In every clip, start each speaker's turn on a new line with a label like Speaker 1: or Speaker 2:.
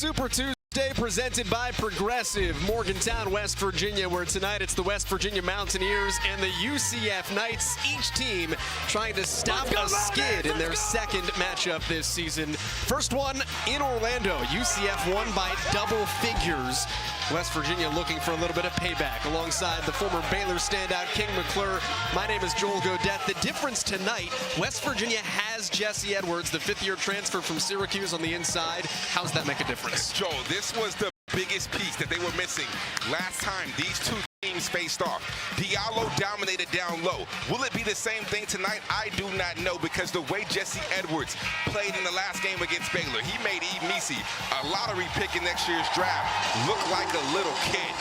Speaker 1: Super Tuesday presented by Progressive, Morgantown, West Virginia, where tonight it's the West Virginia Mountaineers and the UCF Knights, each team trying to stop a skid in their second matchup this season. First one in Orlando. UCF won by double figures. West Virginia looking for a little bit of payback alongside the former Baylor standout King McClure. My name is Joel Godette. The difference tonight, West Virginia has Jesse Edwards, the fifth-year transfer from Syracuse, on the inside. How does that make a difference?
Speaker 2: Joel, this was the biggest piece that they were missing last time these two teams faced off. Diallo dominated down low. Will it be the same thing tonight? I do not know, because the way Jesse Edwards played in the last game against Baylor, he made Emisi, a lottery pick in next year's draft, look like a little kid.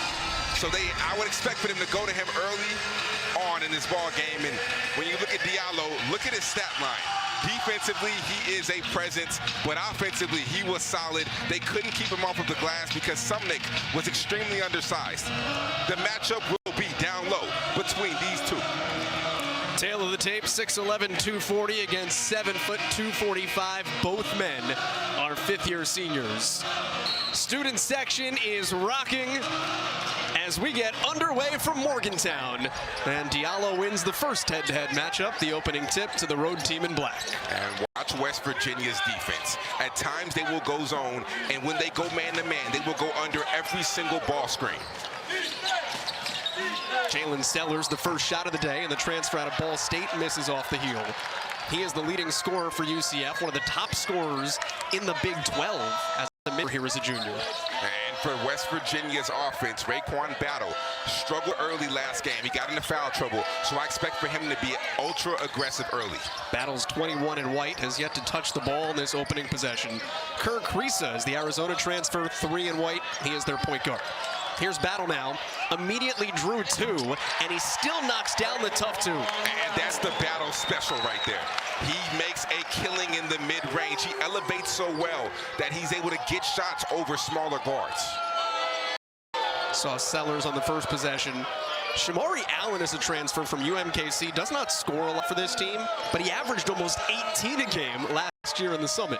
Speaker 2: So I would expect for them to go to him early on in this ball game. And when you look at Diallo, look at his stat line. Defensively, he is a presence, but offensively, he was solid. They couldn't keep him off of the glass because Sumnick was extremely undersized. The matchup will be down low between these two.
Speaker 1: Tail of the tape, 6'11", 240 against 7 foot 245. Both men are fifth-year seniors. Student section is rocking as we get underway from Morgantown. And Diallo wins the first head-to-head matchup, the opening tip to the road team in black.
Speaker 2: And watch West Virginia's defense. At times they will go zone, and when they go man-to-man, they will go under every single ball screen.
Speaker 1: Jalen Sellers, the first shot of the day, and the transfer out of Ball State misses off the heel. He is the leading scorer for UCF, one of the top scorers in the Big 12 as the mid here as a junior.
Speaker 2: And for West Virginia's offense, Raekwon Battle struggled early last game. He got into foul trouble, so I expect for him to be ultra aggressive early.
Speaker 1: Battle's 21 in white, has yet to touch the ball in this opening possession. Kerr Kriisa is the Arizona transfer, 3 in white. He is their point guard. Here's Battle now, immediately drew 2, and he still knocks down the tough 2.
Speaker 2: And that's the Battle special right there. He makes a killing in the mid-range. He elevates so well that he's able to get shots over smaller guards.
Speaker 1: Saw Sellers on the first possession. Shamari Allen is a transfer from UMKC, does not score a lot for this team, but he averaged almost 18 a game last year in the Summit.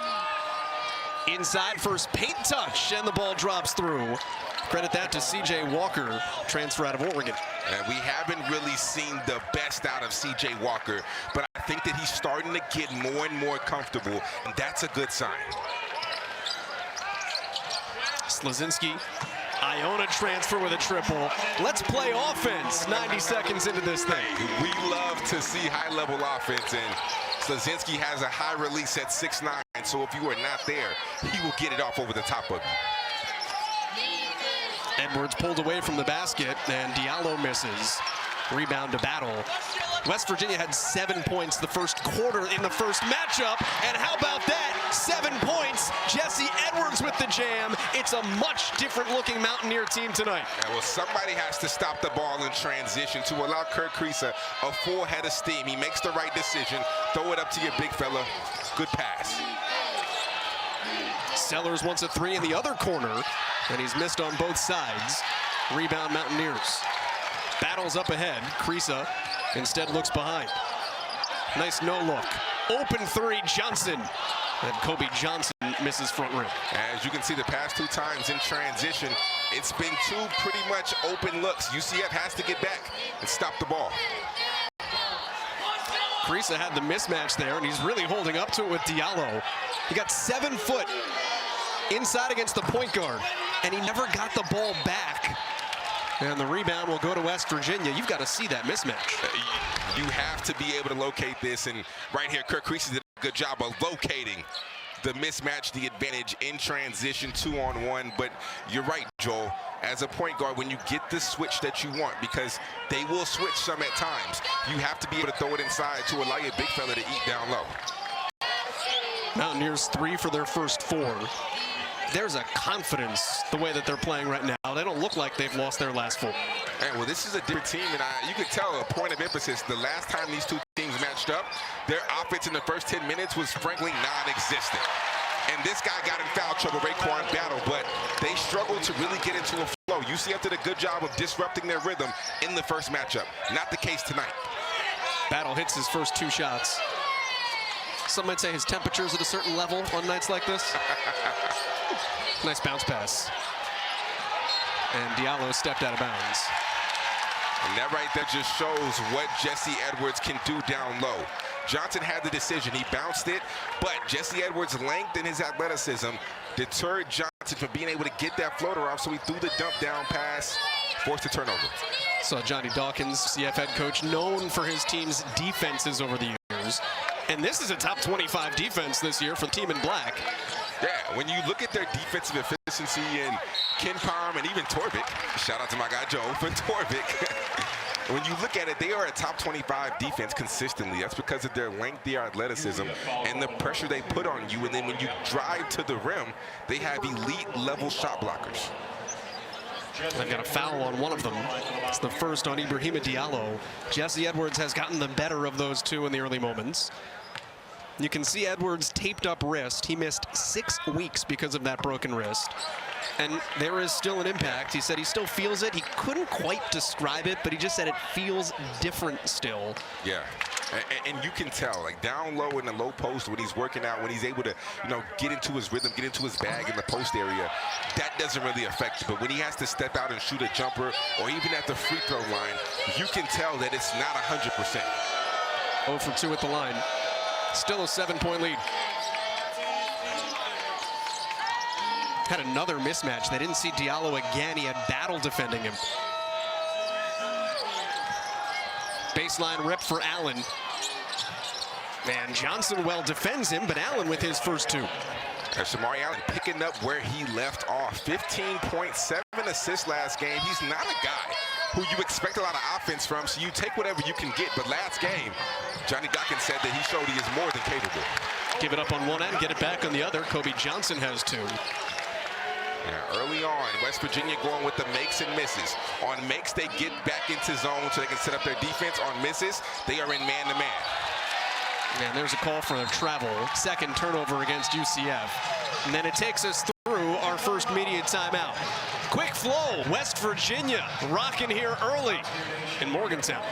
Speaker 1: Inside, first paint touch, and the ball drops through. Credit that to C.J. Walker, transfer out of Oregon.
Speaker 2: And we haven't really seen the best out of C.J. Walker, but I think that he's starting to get more and more comfortable, and that's a good sign.
Speaker 1: Slazinski, Iona transfer with a triple. Let's play offense 90 seconds into this thing.
Speaker 2: We love to see high-level offense, and Slazinski has a high release at 6'9", so if you are not there, he will get it off over the top of you.
Speaker 1: Edwards pulled away from the basket, and Diallo misses. Rebound to Battle. West Virginia had 7 points the first quarter in the first matchup, and how about that? 7 points. Jesse Edwards with the jam. It's a much different-looking Mountaineer team tonight.
Speaker 2: Yeah, well, somebody has to stop the ball in transition to allow Kerr Kriisa a full head of steam. He makes the right decision. Throw it up to your big fella. Good pass.
Speaker 1: Sellers wants a 3 in the other corner, and he's missed on both sides. Rebound Mountaineers. Battles up ahead. Kriisa instead looks behind. Nice no look. Open 3, Johnson. And Kobe Johnson misses front rim.
Speaker 2: As you can see, the past 2 times in transition, it's been 2 pretty much open looks. UCF has to get back and stop the ball.
Speaker 1: Kriisa had the mismatch there, and he's really holding up to it with Diallo. He got 7 foot inside against the point guard, and he never got the ball back. And the rebound will go to West Virginia. You've got to see that mismatch.
Speaker 2: You have to be able to locate this, and right here, Kerr Kriisa did a good job of locating the mismatch, the advantage in transition 2-on-1. But you're right, Joel. As a point guard, when you get the switch that you want, because they will switch some at times, you have to be able to throw it inside to allow your big fella to eat down low.
Speaker 1: Mountaineers 3 for their first 4. There's a confidence the way that they're playing right now. They don't look like they've lost their last 4.
Speaker 2: And well, this is a different team, and you could tell a point of emphasis. The last time these two teams matched up, their offense in the first 10 minutes was frankly non-existent. And this guy got in foul trouble, Raekwon Battle, but they struggled to really get into a flow. UCF did a good job of disrupting their rhythm in the first matchup. Not the case tonight.
Speaker 1: Battle hits his first 2 shots. Some might say his temperature's at a certain level on nights like this. Nice bounce pass. And Diallo stepped out of bounds.
Speaker 2: And that right there just shows what Jesse Edwards can do down low. Johnson had the decision. He bounced it, but Jesse Edwards' length and his athleticism deterred Johnson from being able to get that floater off, so he threw the dump down pass, forced a turnover.
Speaker 1: So Johnny Dawkins, CF head coach, known for his team's defenses over the years. And this is a top 25 defense this year for the team in black.
Speaker 2: Yeah, when you look at their defensive efficiency in Ken Palm and even Torvik, shout out to my guy Joe for Torvik. When you look at it, they are a top 25 defense consistently. That's because of their length, their athleticism, and the pressure they put on you. And then when you drive to the rim, they have elite level shot blockers.
Speaker 1: They've got a foul on one of them. It's the first on Ibrahima Diallo. Jesse Edwards has gotten the better of those two in the early moments. You can see Edwards' taped up wrist. He missed 6 weeks because of that broken wrist. And there is still an impact. He said he still feels it. He couldn't quite describe it, but he just said it feels different still.
Speaker 2: Yeah. And you can tell, like down low in the low post when he's working out, when he's able to, get into his rhythm, get into his bag in the post area, that doesn't really affect you. But when he has to step out and shoot a jumper, or even at the free throw line, you can tell that it's not 100%.
Speaker 1: 0 for 2 at the line. Still a 7-point lead. Had another mismatch. They didn't see Diallo again. He had battle defending him. Baseline rip for Allen. And Johnson well defends him, but Allen with his first 2.
Speaker 2: Shamari Allen picking up where he left off. 15.7 assists last game. He's not a guy who you expect a lot of offense from, so you take whatever you can get. But last game, Johnny Dawkins said that he showed he is more than capable.
Speaker 1: Give it up on one end, get it back on the other. Kobe Johnson has 2.
Speaker 2: Yeah, early on, West Virginia going with the makes and misses. On makes, they get back into zone so they can set up their defense. On misses, they are in man-to-man.
Speaker 1: And there's a call for a travel. Second turnover against UCF. And then it takes us through our first media timeout. Quick flow, West Virginia rocking here early in Morgantown.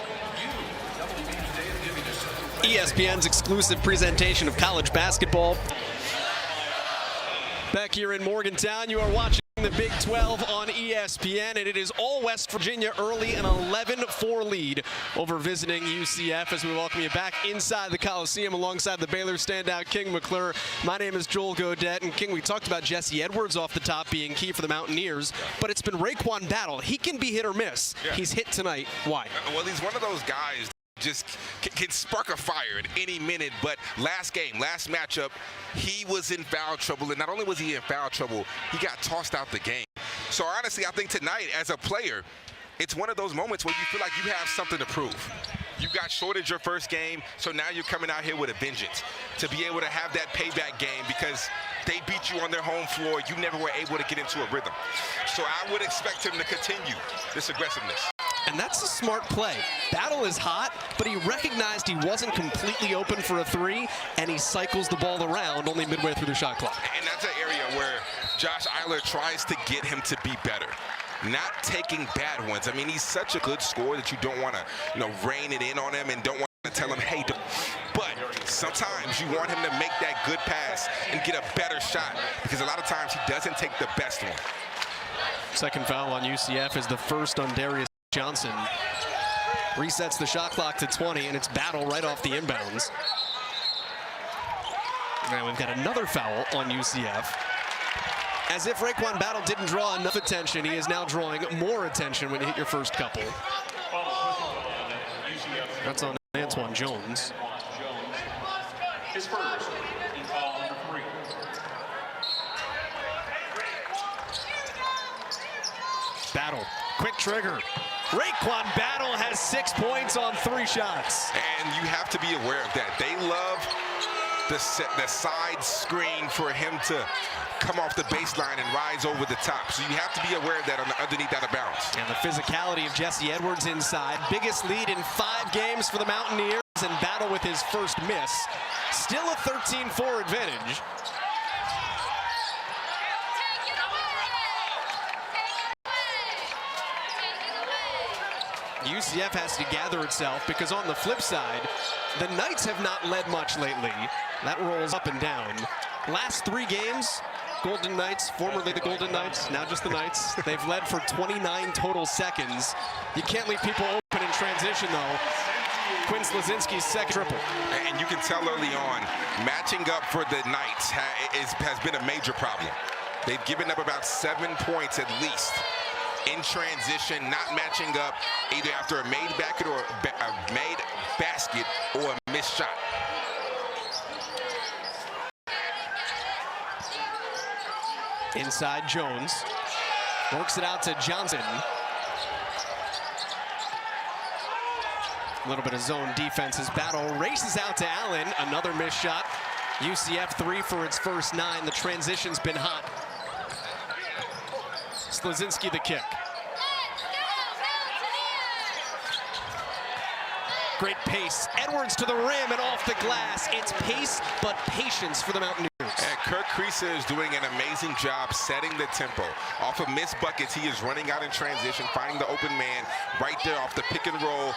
Speaker 1: ESPN's exclusive presentation of college basketball. Back here in Morgantown, you are watching the Big 12 on ESPN, and it is all West Virginia early, an 11-4 lead over visiting UCF as we welcome you back inside the Coliseum alongside the Baylor standout King McClure. My name is Joel Godet, and King, we talked about Jesse Edwards off the top being key for the Mountaineers, but it's been Raekwon Battle. He can be hit or miss. Yeah. He's hit tonight. Why?
Speaker 2: Well, he's one of those guys just can spark a fire at any minute, but last matchup, he was in foul trouble, and not only was he in foul trouble, he got tossed out the game. So honestly, I think tonight, as a player, it's one of those moments where you feel like you have something to prove. You got shorted your first game, so now you're coming out here with a vengeance to be able to have that payback game because they beat you on their home floor. You never were able to get into a rhythm. So I would expect him to continue this aggressiveness.
Speaker 1: And that's a smart play. Battle is hot, but he recognized he wasn't completely open for a 3, and he cycles the ball around only midway through the shot clock.
Speaker 2: And that's an area where Josh Eiler tries to get him to be better, not taking bad ones. I mean, he's such a good scorer that you don't want to, rein it in on him and don't want to tell him, hey, but sometimes you want him to make that good pass and get a better shot because a lot of times he doesn't take the best one.
Speaker 1: Second foul on UCF is the first on Darius Johnson. Resets the shot clock to 20, and it's Battle right off the inbounds. Now we've got another foul on UCF. As if Raekwon Battle didn't draw enough attention, he is now drawing more attention when you hit your first couple. That's on Antoine Jones. His first, foul number 3. Battle, quick trigger. Raekwon Battle has 6 points on 3 shots.
Speaker 2: And you have to be aware of that. They love the side screen for him to come off the baseline and rise over the top. So you have to be aware of that on the underneath out of bounds.
Speaker 1: And the physicality of Jesse Edwards inside. Biggest lead in 5 games for the Mountaineers, and Battle with his first miss. Still a 13-4 advantage. UCF has to gather itself because on the flip side, the Knights have not led much lately. That rolls up and down. Last 3 games, Golden Knights, formerly the Golden Knights, now just the Knights. They've led for 29 total seconds. You can't leave people open in transition, though. Quinn Slazinski's second triple.
Speaker 2: And you can tell early on, matching up for the Knights has been a major problem. They've given up about 7 points at least in transition, not matching up either after a made basket or a missed shot.
Speaker 1: Inside Jones, works it out to Johnson. A little bit of zone defense as Battle races out to Allen. Another missed shot. UCF 3 for its first 9. The transition's been hot. Slazinski the kick. Great pace. Edwards to the rim and off the glass. It's pace, but patience for the Mountaineers.
Speaker 2: And Kirk Kriisa is doing an amazing job setting the tempo. Off of missed buckets, he is running out in transition, finding the open man right there off the pick and roll.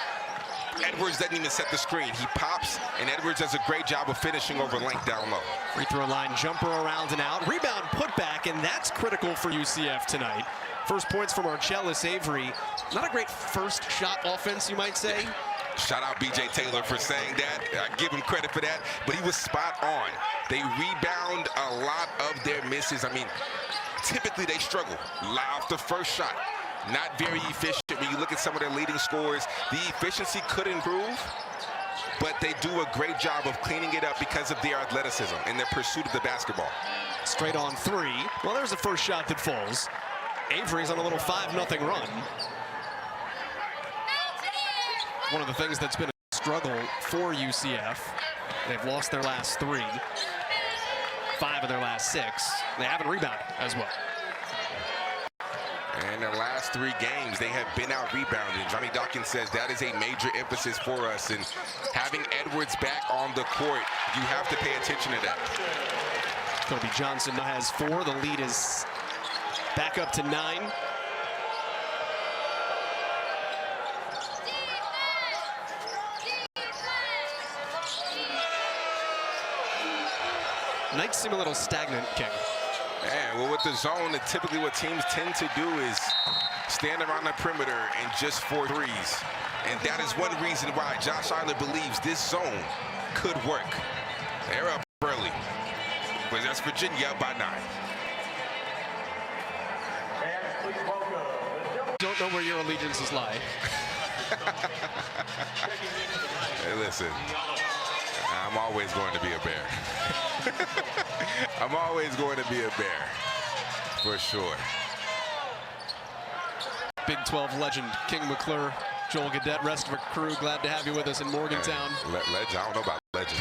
Speaker 2: Edwards doesn't even set the screen. He pops, and Edwards does a great job of finishing over length down low.
Speaker 1: Free throw line jumper around and out. Rebound put back, and that's critical for UCF tonight. First points from Archelaus Avery. Not a great first shot offense, you might say.
Speaker 2: Shout out B.J. Taylor for saying that. I give him credit for that, but he was spot on. They rebound a lot of their misses. I mean, typically they struggle. Off the first shot, not very efficient. When you look at some of their leading scorers, the efficiency could improve, but they do a great job of cleaning it up because of their athleticism and their pursuit of the basketball.
Speaker 1: Straight on 3. Well, there's the first shot that falls. Avery's on a little 5-0 run. One of the things that's been a struggle for UCF, they've lost their last 3, 5 of their last 6. They haven't rebounded as well.
Speaker 2: And their last 3 games, they have been out rebounding. Johnny Dawkins says that is a major emphasis for us. And having Edwards back on the court, you have to pay attention to that.
Speaker 1: Kobe Johnson now has 4. The lead is back up to 9. Knights seem a little stagnant, King.
Speaker 2: Yeah, well, with the zone, typically what teams tend to do is stand around the perimeter and just 4 threes. And that is one reason why Josh Eiler believes this zone could work. They're up early, but that's Virginia up by 9.
Speaker 1: Don't know where your allegiances lie.
Speaker 2: Hey, listen, I'm always going to be a Bear. I'm always going to be a Bear, for sure.
Speaker 1: Big 12 legend King McClure, Joel Gadet, rest of the crew, glad to have you with us in Morgantown.
Speaker 2: Legend, I don't know about legend.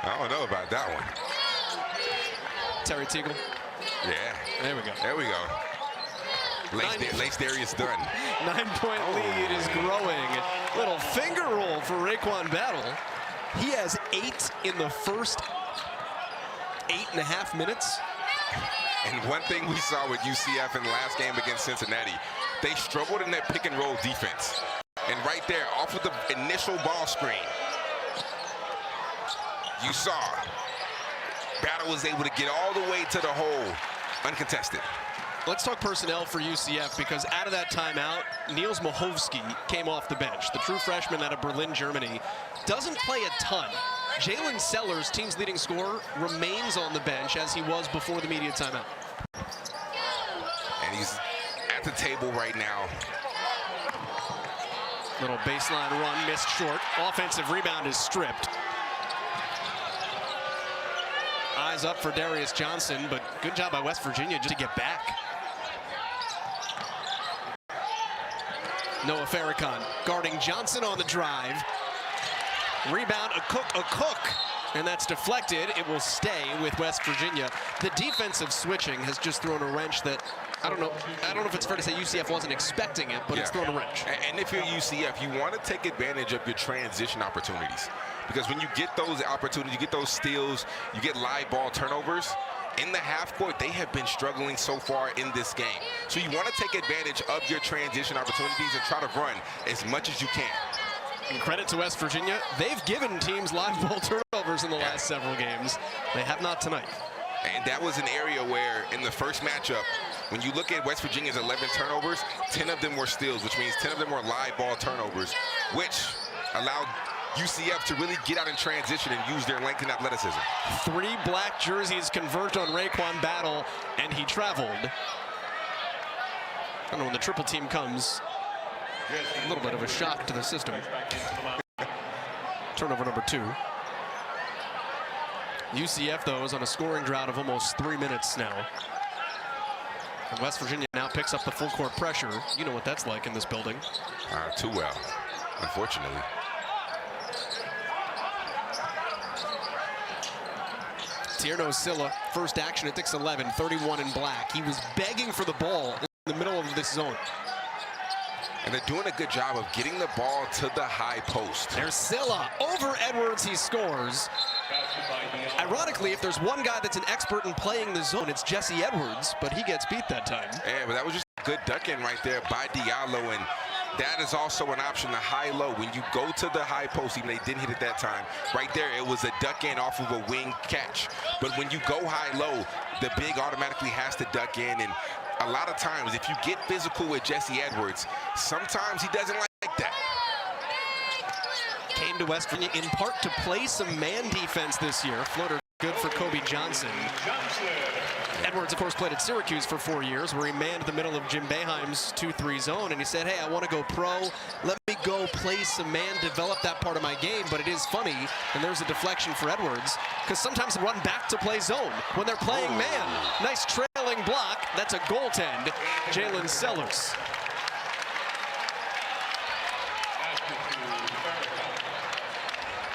Speaker 2: I don't know about that one.
Speaker 1: Terry Teagle.
Speaker 2: Yeah.
Speaker 1: There we go.
Speaker 2: There we go. Lace Darius Dunn.
Speaker 1: 9-point lead is growing. Little finger roll for Raekwon Battle. He has 8 in the first 8.5 minutes.
Speaker 2: And one thing we saw with UCF in the last game against Cincinnati, they struggled in that pick and roll defense. And right there, off of the initial ball screen, you saw Battle was able to get all the way to the hole uncontested.
Speaker 1: Let's talk personnel for UCF, because out of that timeout, Niels Mahovsky came off the bench. The true freshman out of Berlin, Germany, doesn't play a ton. Jalen Sellers, team's leading scorer, remains on the bench as he was before the media timeout.
Speaker 2: And he's at the table right now.
Speaker 1: Little baseline run, missed short. Offensive rebound is stripped. Eyes up for Darius Johnson, but good job by West Virginia just to get back. Noah Farrakhan guarding Johnson on the drive. Rebound, a cook, and that's deflected. It will stay with West Virginia. The defensive switching has just thrown a wrench that, I don't know if it's fair to say UCF wasn't expecting it, but it's thrown a wrench.
Speaker 2: And if you're UCF, you want to take advantage of your transition opportunities. Because when you get those opportunities, you get those steals, you get live ball turnovers, in the half court, they have been struggling so far in this game. So you want to take advantage of your transition opportunities and try to run as much as you can.
Speaker 1: And credit to West Virginia, they've given teams live ball turnovers in the last several games. They have not tonight.
Speaker 2: And that was an area where in the first matchup, when you look at West Virginia's 11 turnovers, 10 of them were steals, which means 10 of them were live ball turnovers, which allowed UCF to really get out in transition and use their length and athleticism.
Speaker 1: 3 black jerseys converged on Raekwon Battle, and he traveled. I don't know, when the triple team comes, a little bit of a shock to the system. Turnover number 2. UCF, though, is on a scoring drought of almost 3 minutes now. And West Virginia now picks up the full court pressure. You know what that's like in this building.
Speaker 2: Too well, unfortunately.
Speaker 1: Tierno Silla, first action at 6'11", 31 in black. He was begging for the ball in the middle of this zone.
Speaker 2: And they're doing a good job of getting the ball to the high post.
Speaker 1: There's Silla over Edwards. He scores. Ironically, if there's one guy that's an expert in playing the zone, it's Jesse Edwards, but he gets beat that time.
Speaker 2: Yeah, but that was just a good duck-in right there by Diallo, and that is also an option, the high-low. When you go to the high post, even they didn't hit it that time, right there, it was a duck-in off of a wing catch. But when you go high-low, the big automatically has to duck in, and a lot of times, if you get physical with Jesse Edwards, sometimes he doesn't like that.
Speaker 1: Came to West Virginia in part to play some man defense this year. Floater good for Kobe Johnson. Edwards, of course, played at Syracuse for 4 years, where he manned the middle of Jim Boeheim's 2-3 zone, and he said, hey, I want to go pro. Let me go play some man, develop that part of my game. But it is funny, and there's a deflection for Edwards, because sometimes they run back to play zone when they're playing man. Nice trailing block. That's a goaltend. Jalen Sellers.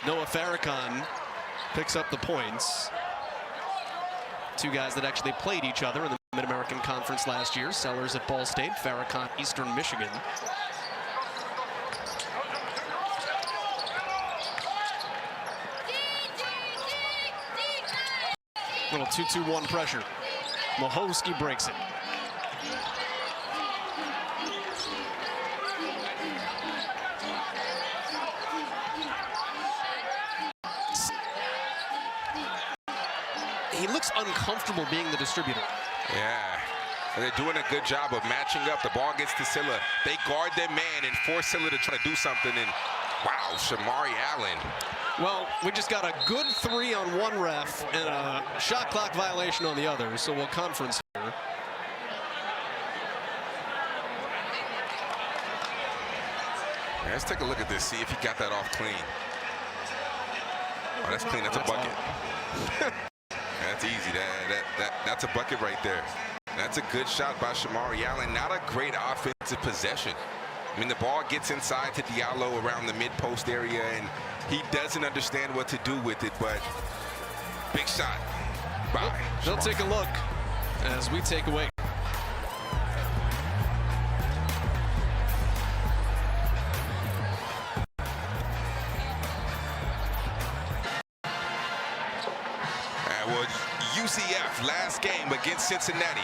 Speaker 1: Noah Farrakhan picks up the points. 2 guys that actually played each other in the Mid-American Conference last year. Sellers at Ball State, Farrakhan, Eastern Michigan. Little 2-2-1 pressure. Mahowski breaks it. He looks uncomfortable being the distributor.
Speaker 2: Yeah, and they're doing a good job of matching up. The ball gets to Silla. They guard their man and force Silla to try to do something. And wow, Shamari Allen.
Speaker 1: Well, we just got a good 3 on one ref and a shot clock violation on the other, so we'll conference here.
Speaker 2: Yeah, let's take a look at this, see if he got that off clean. Oh, that's clean. That's a bucket. That's easy. That's a bucket right there. That's a good shot by Shamari Allen. Not a great offensive possession. I mean, the ball gets inside to Diallo around the mid-post area, and he doesn't understand what to do with it, but big shot by
Speaker 1: They'll
Speaker 2: Shamari.
Speaker 1: take a look as we take away.
Speaker 2: Well, UCF last game against Cincinnati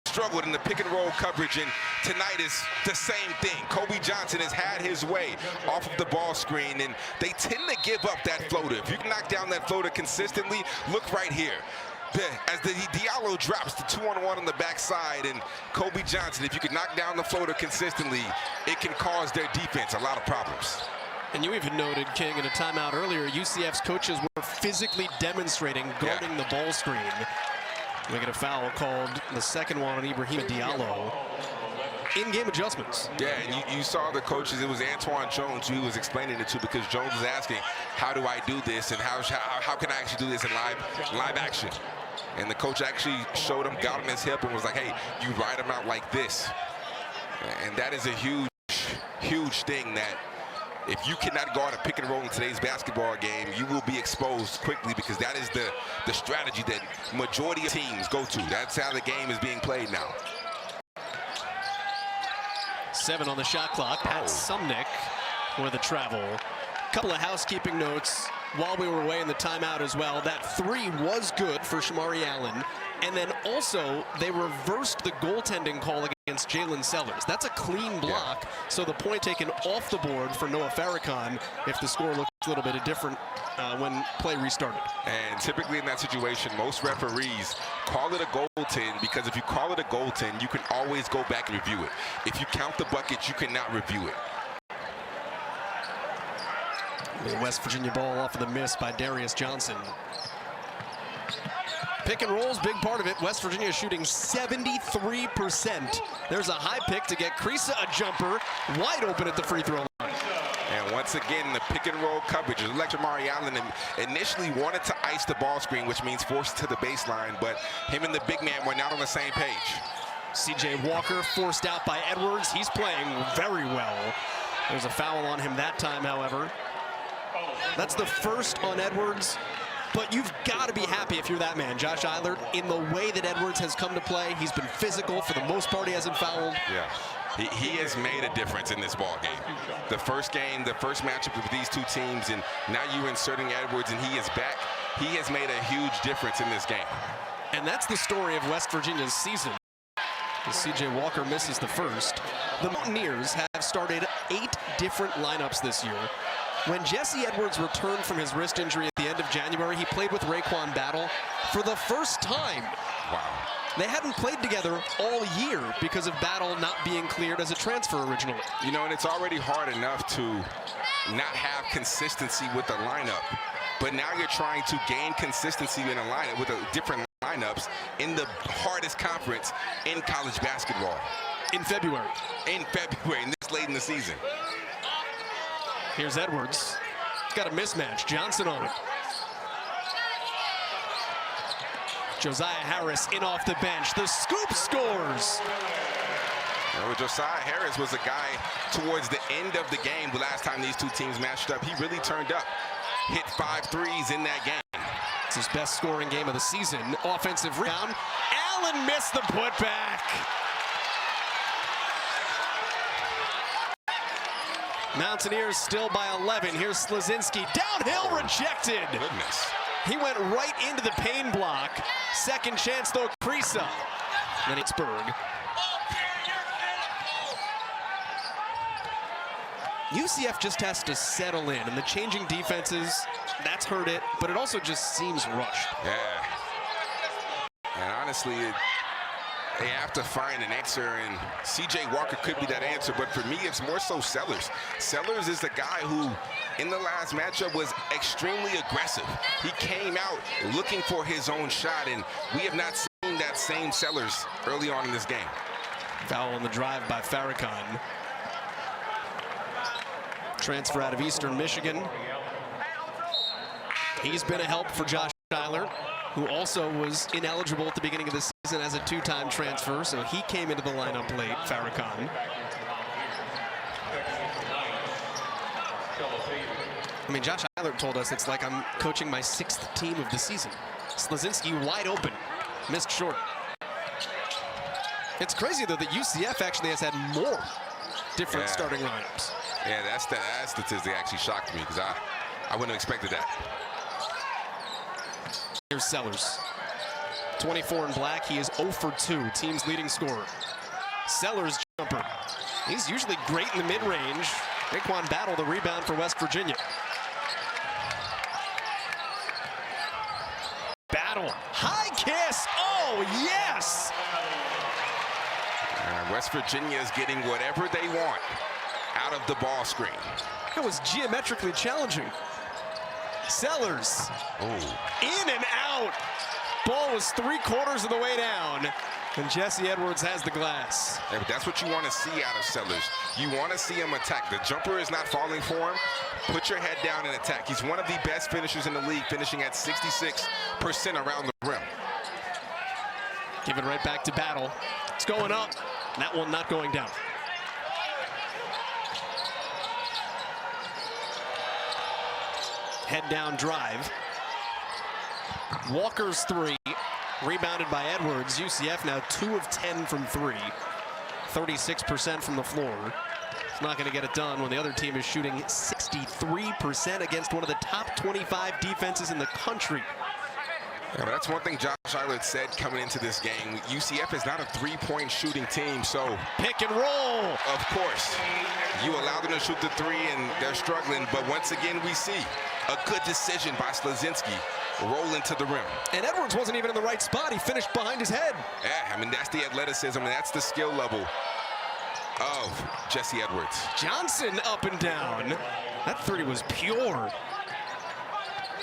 Speaker 2: struggled in the pick and roll coverage, and tonight is the same thing. Kobe Johnson has had his way off of the ball screen, and they tend to give up that floater. If you can knock down that floater consistently, look right here. As the Diallo drops the 2-on-1 on the backside, and Kobe Johnson, if you can knock down the floater consistently, it can cause their defense a lot of problems.
Speaker 1: And you even noted, King, in a timeout earlier, UCF's coaches were physically demonstrating guarding the ball screen. We get a foul called, the second one on Ibrahima Diallo. In-game adjustments.
Speaker 2: Yeah, and you saw the coaches. It was Antoine Jones who he was explaining it to, because Jones was asking, how do I do this, and how can I actually do this in live action? And the coach actually showed him, got him his hip, and was like, hey, you ride him out like this. And that is a huge, huge thing, that if you cannot guard a pick and roll in today's basketball game, you will be exposed quickly, because that is the strategy that majority of teams go to. That's how the game is being played now.
Speaker 1: 7 on the shot clock. Pat Sumnick with a travel. Couple of housekeeping notes while we were away in the timeout as well. That 3 was good for Shamari Allen. And then also, they reversed the goaltending call against against Jalen Sellers. That's a clean block, so the point taken off the board for Noah Farrakhan if the score looks a little bit different when play restarted.
Speaker 2: And typically in that situation, most referees call it a goaltend because if you call it a goaltend, you can always go back and review it. If you count the bucket, you cannot review it.
Speaker 1: The West Virginia ball off of the miss by Darius Johnson. Pick and roll's big part of it. West Virginia shooting 73%. There's a high pick to get Krisa a jumper, wide open at the free throw line.
Speaker 2: And once again, the pick and roll coverage. Mari Allen initially wanted to ice the ball screen, which means force it to the baseline, but him and the big man were not on the same page.
Speaker 1: CJ Walker forced out by Edwards. He's playing very well. There's a foul on him that time, however. That's the first on Edwards. But you've got to be happy if you're that man, Josh Eilert, in the way that Edwards has come to play. He's been physical. For the most part, he hasn't fouled.
Speaker 2: Yeah, he has made a difference in this ball game. The first game, the first matchup with these two teams, and now you're inserting Edwards, and he is back. He has made a huge difference in this game.
Speaker 1: And that's the story of West Virginia's season. As CJ Walker misses the first. The Mountaineers have started 8 different lineups this year. When Jesse Edwards returned from his wrist injury at the end of January, he played with Raekwon Battle for the first time.
Speaker 2: Wow.
Speaker 1: They hadn't played together all year because of Battle not being cleared as a transfer originally.
Speaker 2: You know, and it's already hard enough to not have consistency with the lineup. But now you're trying to gain consistency in a lineup with different lineups in the hardest conference in college basketball.
Speaker 1: In February.
Speaker 2: In February, and this late in the season.
Speaker 1: Here's Edwards. He's got a mismatch. Johnson on it. Josiah Harris in off the bench. The scoop scores.
Speaker 2: You know, Josiah Harris was a guy towards the end of the game the last time these two teams matched up. He really turned up. Hit 5 threes in that game.
Speaker 1: It's his best scoring game of the season. Offensive rebound. Allen missed the putback. Mountaineers still by 11. Here's Slazinski. Downhill rejected.
Speaker 2: Goodness.
Speaker 1: He went right into the pain block. Second chance, though, Krisa. Then it's Berg. UCF just has to settle in, and the changing defenses, that's hurt it, but it also just seems rushed.
Speaker 2: Yeah. And honestly, they have to find an answer, and CJ Walker could be that answer, but for me, it's more so Sellers. Sellers is the guy who, in the last matchup, was extremely aggressive. He came out looking for his own shot, and we have not seen that same Sellers early on in this game.
Speaker 1: Foul on the drive by Farrakhan. Transfer out of Eastern Michigan. He's been a help for Josh Eilert, who also was ineligible at the beginning of the season as a 2-time transfer, so he came into the lineup late, Farrakhan. I mean, Josh Eilert told us it's like I'm coaching my 6th team of the season. Slazinski wide open, missed short. It's crazy, though, that UCF actually has had more different starting lineups.
Speaker 2: Yeah, that statistic actually shocked me because I wouldn't have expected that.
Speaker 1: Here's Sellers. 24 in black. He is 0 for 2, team's leading scorer. Sellers jumper. He's usually great in the mid-range. Raekwon Battle, the rebound for West Virginia. Battle. High kiss. Oh, yes.
Speaker 2: West Virginia is getting whatever they want out of the ball screen.
Speaker 1: It was geometrically challenging. Sellers. In and out. Ball was 3/4 of the way down. And Jesse Edwards has the glass.
Speaker 2: Yeah, but that's what you want to see out of Sellers. You want to see him attack. The jumper is not falling for him. Put your head down and attack. He's one of the best finishers in the league, finishing at 66% around the rim.
Speaker 1: Give it right back to Battle. It's going up. That one not going down. Head down drive. Walker's 3, rebounded by Edwards. UCF now 2 of 10 from 3. 36% from the floor. It's not going to get it done when the other team is shooting 63% against one of the top 25 defenses in the country.
Speaker 2: Yeah, but that's one thing Josh Eilert said coming into this game. UCF is not a three-point shooting team, so
Speaker 1: pick and roll.
Speaker 2: Of course, you allow them to shoot the three, and they're struggling. But once again, we see a good decision by Slazinski rolling to the rim.
Speaker 1: And Edwards wasn't even in the right spot. He finished behind his head.
Speaker 2: Yeah, I mean, that's the athleticism, and that's the skill level of Jesse Edwards.
Speaker 1: Johnson up and down. That three was pure.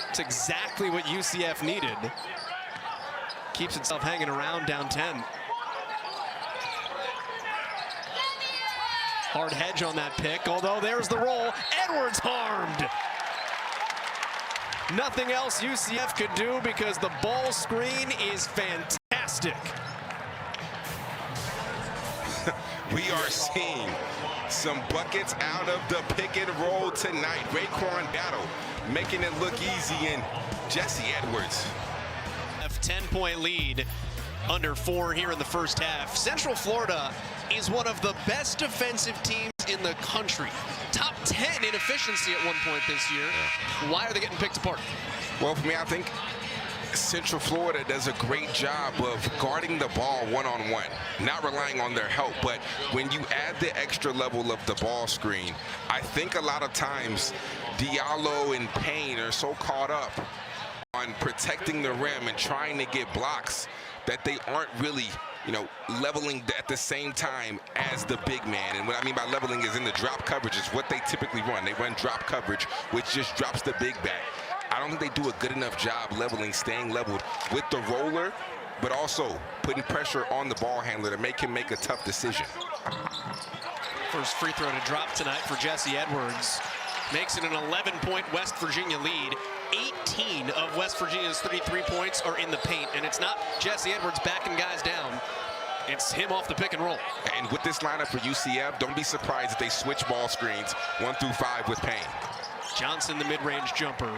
Speaker 1: It's exactly what UCF needed. Keeps itself hanging around down 10. Hard hedge on that pick, although there's the roll. Edwards harmed. Nothing else UCF could do because the ball screen is fantastic.
Speaker 2: We are seeing some buckets out of the pick and roll tonight. Raekwon Battle making it look easy, and Jesse Edwards.
Speaker 1: A 10-point lead, under 4 here in the first half. Central Florida is one of the best defensive teams in the country. Top 10 in efficiency at one point this year. Why are they getting picked apart?
Speaker 2: Well, for me, I think Central Florida does a great job of guarding the ball one-on-one, not relying on their help. But when you add the extra level of the ball screen, I think a lot of times Diallo and Payne are so caught up on protecting the rim and trying to get blocks that they aren't really, leveling at the same time as the big man. And what I mean by leveling is in the drop coverage is what they typically run. They run drop coverage, which just drops the big back. I don't think they do a good enough job leveling, staying leveled with the roller, but also putting pressure on the ball handler to make him make a tough decision.
Speaker 1: First free throw to drop tonight for Jesse Edwards. Makes it an 11-point West Virginia lead. 18 of West Virginia's 33 points are in the paint, and it's not Jesse Edwards backing guys down. It's him off the pick and roll.
Speaker 2: And with this lineup for UCF, don't be surprised if they switch ball screens 1 through 5 with Payne.
Speaker 1: Johnson, the mid-range jumper.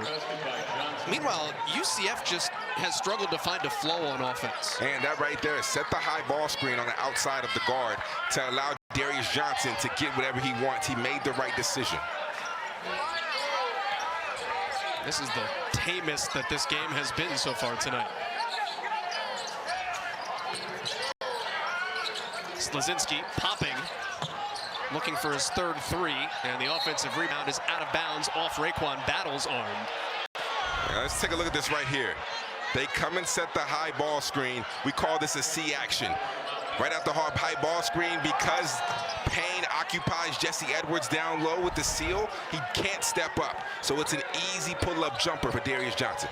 Speaker 1: Meanwhile, UCF just has struggled to find a flow on offense.
Speaker 2: And that right there, set the high ball screen on the outside of the guard to allow Darius Johnson to get whatever he wants. He made the right decision.
Speaker 1: This is the tamest that this game has been so far tonight. Slazinski popping, looking for his third three, and the offensive rebound is out of bounds off Raekwon Battle's arm.
Speaker 2: Now let's take a look at this right here. They come and set the high ball screen. We call this a C action. Right at the high ball screen, because Payne occupies Jesse Edwards down low with the seal, he can't step up. So it's an easy pull-up jumper for Darius Johnson.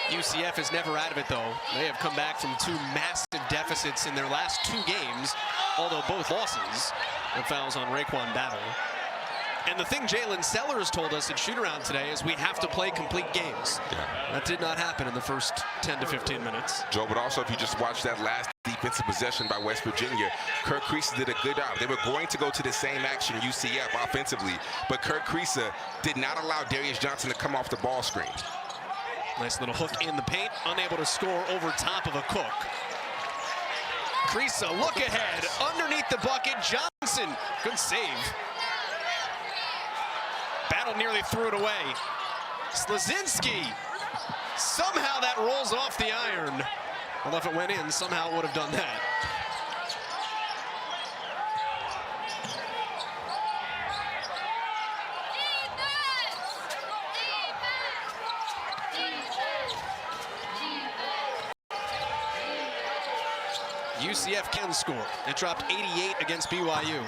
Speaker 1: UCF is never out of it, though. They have come back from 2 massive deficits in their last 2 games, although both losses. The fouls on Raekwon Battle. And the thing Jalen Sellers told us at shoot-around today is we have to play complete games. Yeah. That did not happen in the first 10 to 15 minutes.
Speaker 2: Joe, but also if you just watch that last defensive possession by West Virginia, Kirk Kriisa did a good job. They were going to go to the same action UCF offensively, but Kirk Kriisa did not allow Darius Johnson to come off the ball screen.
Speaker 1: Nice little hook in the paint, unable to score over top of a Cook. Kriisa, look ahead, underneath the bucket, Johnson, good save. Battle nearly threw it away. Slazinski, somehow that rolls off the iron. Well, if it went in, somehow it would have done that. UCF can score. It dropped 88 against BYU,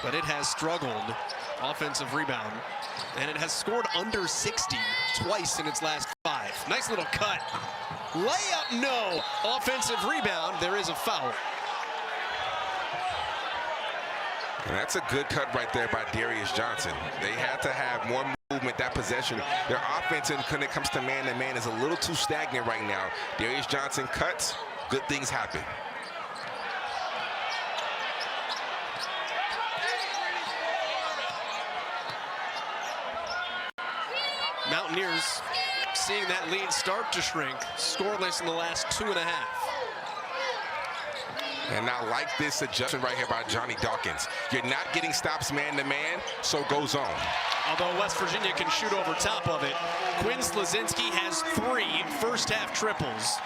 Speaker 1: but it has struggled. Offensive rebound, and it has scored under 60 twice in its last 5. Nice little cut. Layup, no. Offensive rebound, there is a foul.
Speaker 2: And that's a good cut right there by Darius Johnson. They had to have more movement that possession. Their offense, when it comes to man-to-man, is a little too stagnant right now. Darius Johnson cuts, good things happen.
Speaker 1: Mountaineers seeing that lead start to shrink, scoreless in the last 2.5.
Speaker 2: And I like this adjustment right here by Johnny Dawkins. You're not getting stops man-to-man, so go zone.
Speaker 1: Although West Virginia can shoot over top of it, Quinn Slazinski has 3 first-half triples.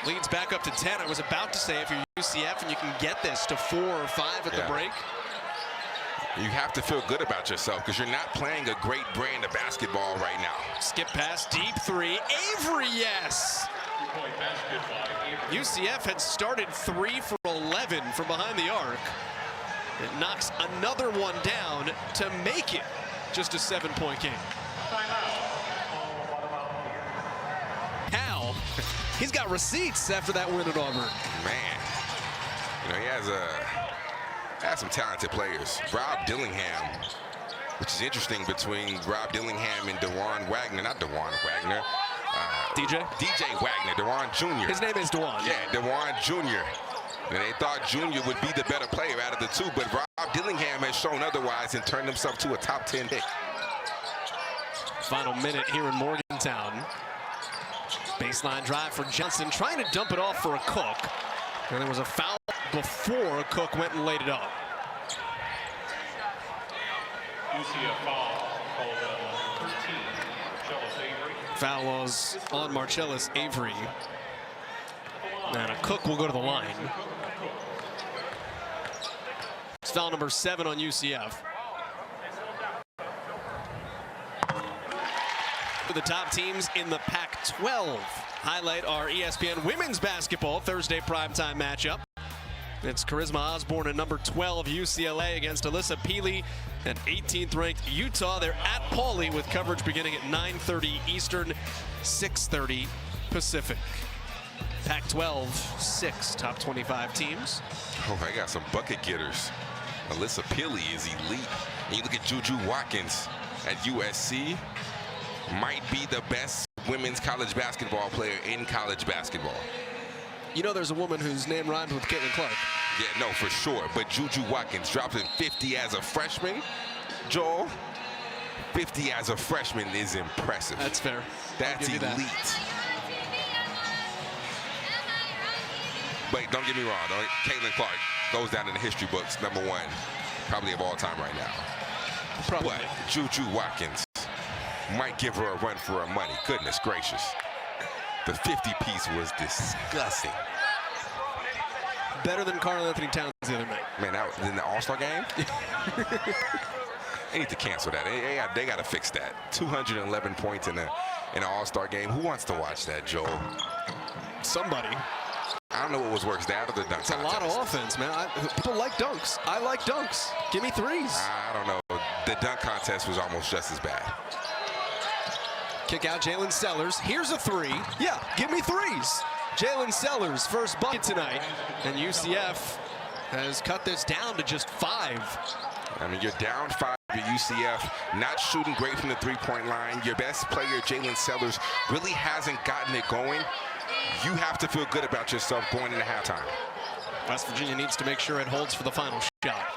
Speaker 1: Leads back up to 10. I was about to say if you're UCF and you can get this to 4 or 5 at the break.
Speaker 2: You have to feel good about yourself because you're not playing a great brand of basketball right now.
Speaker 1: Skip pass, deep 3. Avery, yes! UCF had started 3 for 11 from behind the arc. It knocks another one down to make it just a 7-point game. Hal, he's got receipts after that win at Auburn.
Speaker 2: Man, you know, he has some talented players. Rob Dillingham, which is interesting between Rob Dillingham and DeJuan Wagner. Not DeJuan Wagner.
Speaker 1: DJ
Speaker 2: Wagner, DeJuan Jr.
Speaker 1: His name is DeJuan.
Speaker 2: Yeah, DeJuan Jr. And they thought Jr. would be the better player out of the two, but Rob Dillingham has shown otherwise and turned himself to a top 10 pick.
Speaker 1: Final minute here in Morgantown. Baseline drive for Johnson, trying to dump it off for a Cook. And there was a foul before Cook went and laid it up.
Speaker 3: UCF foul called 13.
Speaker 1: Foul was on Marcellus Avery. And a Cook will go to the line. It's foul number 7 on UCF. For the top teams in the Pac-12. Highlight our ESPN women's basketball Thursday primetime matchup. It's Charisma Osborne and number 12 UCLA against Alyssa Peely and 18th ranked Utah. They're at Pauley with coverage beginning at 9:30 Eastern, 6:30 Pacific. Pac-12, 6 top 25 teams.
Speaker 2: Oh, I got some bucket getters. Alyssa Peely is elite. And you look at Juju Watkins at USC, might be the best women's college basketball player in college basketball.
Speaker 1: You know there's a woman whose name rhymes with Caitlin Clark.
Speaker 2: Yeah, no, for sure. But Juju Watkins dropping 50 as a freshman. Joel, 50 as a freshman is impressive.
Speaker 1: That's fair.
Speaker 2: That's elite. But don't get me wrong, Caitlin Clark goes down in the history books, #1, probably of all time right now.
Speaker 1: Probably.
Speaker 2: But Juju Watkins might give her a run for her money. Goodness gracious. The 50-piece was disgusting.
Speaker 1: Better than Karl Anthony Towns the other night.
Speaker 2: Man, that was in the All-Star game? They need to cancel that. They got to fix that. 211 points in an All-Star game. Who wants to watch that, Joel?
Speaker 1: Somebody.
Speaker 2: I don't know what was worse, that or the dunk
Speaker 1: It's a lot of offense, man. People like dunks. I like dunks. Give me threes.
Speaker 2: I don't know. The dunk contest was almost just as bad.
Speaker 1: Kick out Jalen Sellers. Here's a 3. Yeah, give me threes. Jalen Sellers, first bucket tonight. And UCF has cut this down to just 5.
Speaker 2: I mean, you're down 5 at UCF, not shooting great from the three-point line. Your best player, Jalen Sellers, really hasn't gotten it going. You have to feel good about yourself going into halftime.
Speaker 1: West Virginia needs to make sure it holds for the final shot.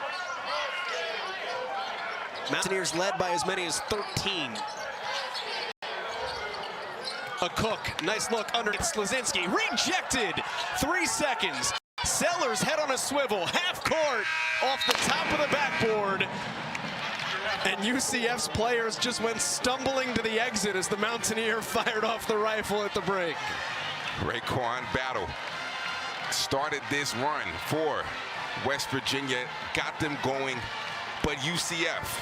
Speaker 1: Mountaineers led by as many as 13. A Cook, nice look under Slazinski, rejected. 3 seconds. Sellers head on a swivel, half court, off the top of the backboard. And UCF's players just went stumbling to the exit as the Mountaineer fired off the rifle at the break.
Speaker 2: Raekwon Battle started this run for West Virginia, got them going, but UCF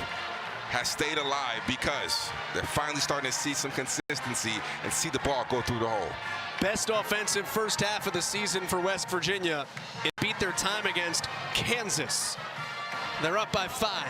Speaker 2: has stayed alive because they're finally starting to see some consistency and see the ball go through the hole.
Speaker 1: Best offensive first half of the season for West Virginia. It beat their time against Kansas. They're up by 5.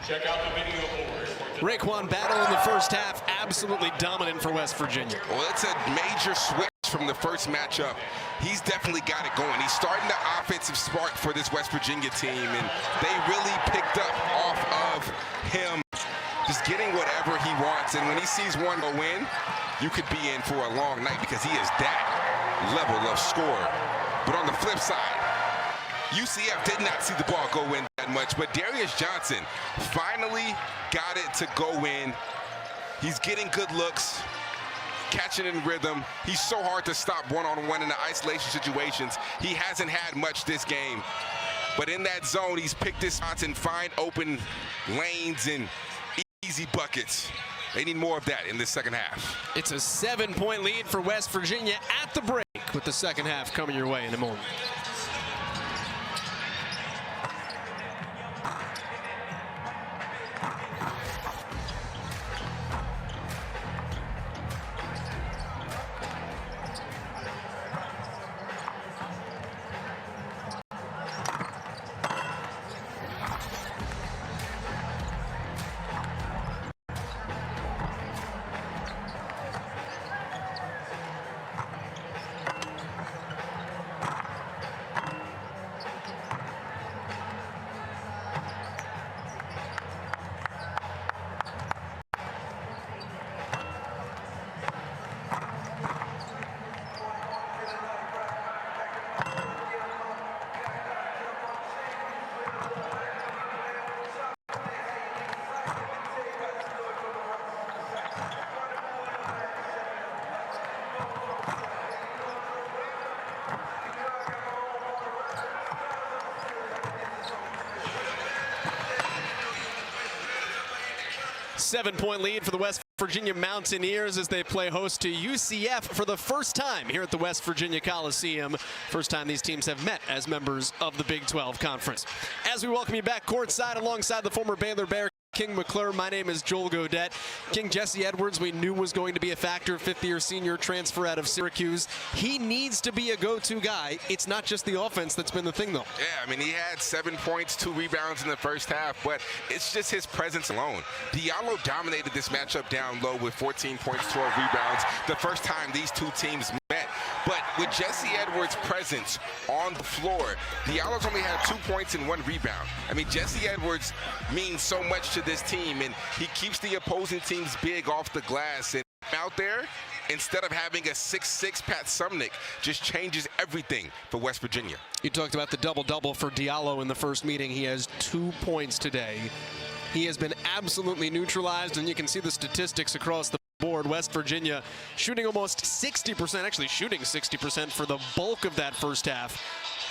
Speaker 3: Check out the video board.
Speaker 1: Raekwon Battle in the first half, absolutely dominant for West Virginia.
Speaker 2: Well, it's a major switch from the first matchup, he's definitely got it going. He's starting the offensive spark for this West Virginia team, and they really picked up off of him, just getting whatever he wants. And when he sees one go in, you could be in for a long night because he is that level of scorer. But on the flip side, UCF did not see the ball go in that much, but Darius Johnson finally got it to go in. He's getting good looks, catching in rhythm. He's so hard to stop one-on-one in the isolation situations. He hasn't had much this game, but in that zone, he's picked his spots and find open lanes and easy buckets. They need more of that in this second half.
Speaker 1: It's a 7-point lead for West Virginia at the break, with the second half coming your way in a moment. Seven-point lead for the West Virginia Mountaineers as they play host to UCF for the first time here at the West Virginia Coliseum. First time these teams have met as members of the Big 12 Conference. As we welcome you back courtside alongside the former Baylor Bear, King McClure, my name is Joel Godet. King, Jesse Edwards, we knew was going to be a factor, fifth-year senior transfer out of Syracuse. He needs to be a go-to guy. It's not just the offense that's been the thing, though.
Speaker 2: Yeah, I mean, he had 7 points, 2 rebounds in the first half, but it's just his presence alone. Diallo dominated this matchup down low with 14 points, 12 rebounds, the first time these two teams met. But with Jesse Edwards' presence on the floor, Diallo's only had 2 points and 1 rebound. I mean, Jesse Edwards means so much to this team, and he keeps the opposing teams big off the glass. And out there, instead of having a 6'6" Pat Sumnick, just changes everything for West Virginia.
Speaker 1: You talked about the double-double for Diallo in the first meeting. He has 2 points today. He has been absolutely neutralized, and you can see the statistics across the board. West Virginia shooting almost 60%, actually shooting 60% for the bulk of that first half.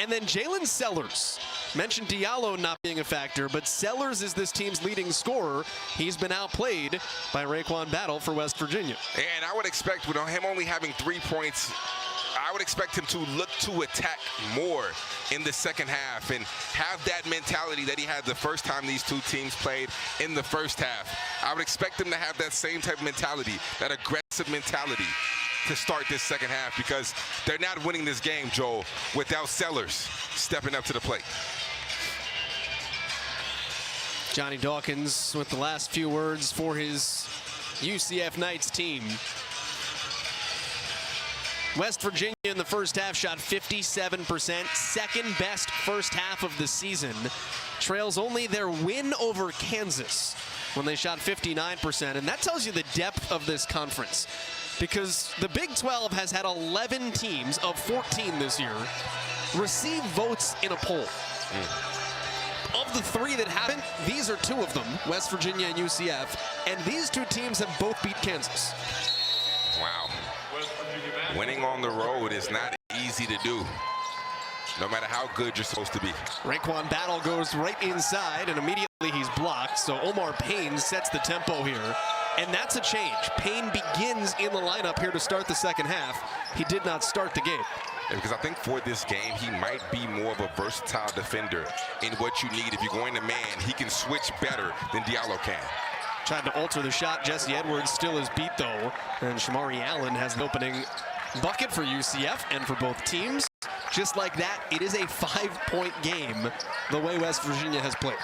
Speaker 1: And then Jalen Sellers, mentioned Diallo not being a factor, but Sellers is this team's leading scorer. He's been outplayed by Raekwon Battle for West Virginia.
Speaker 2: And I would expect, with him only having 3 points, I would expect him to look to attack more in the second half and have that mentality that he had the first time these two teams played in the first half. I would expect him to have that same type of mentality, that aggressive mentality, to start this second half, because they're not winning this game, Joel, without Sellers stepping up to the plate.
Speaker 1: Johnny Dawkins with the last few words for his UCF Knights team. West Virginia in the first half shot 57%, second best first half of the season. Trails only their win over Kansas when they shot 59%, and that tells you the depth of this conference, because the Big 12 has had 11 teams of 14 this year receive votes in a poll. Of the 3 that haven't, these are 2 of them, West Virginia and UCF, and these 2 teams have both beat Kansas.
Speaker 2: Wow. Winning on the road is not easy to do, no matter how good you're supposed to be.
Speaker 1: Raekwon Battle goes right inside, and immediately he's blocked, so Omar Payne sets the tempo here. And that's a change. Payne begins in the lineup here to start the second half. He did not start the game.
Speaker 2: Yeah, because I think for this game, he might be more of a versatile defender in what you need. If you're going to man, he can switch better than Diallo can.
Speaker 1: Tried to alter the shot. Jesse Edwards still is beat, though. And Shamari Allen has an opening bucket for UCF and for both teams. Just like that, it is a 5-point game the way West Virginia has played.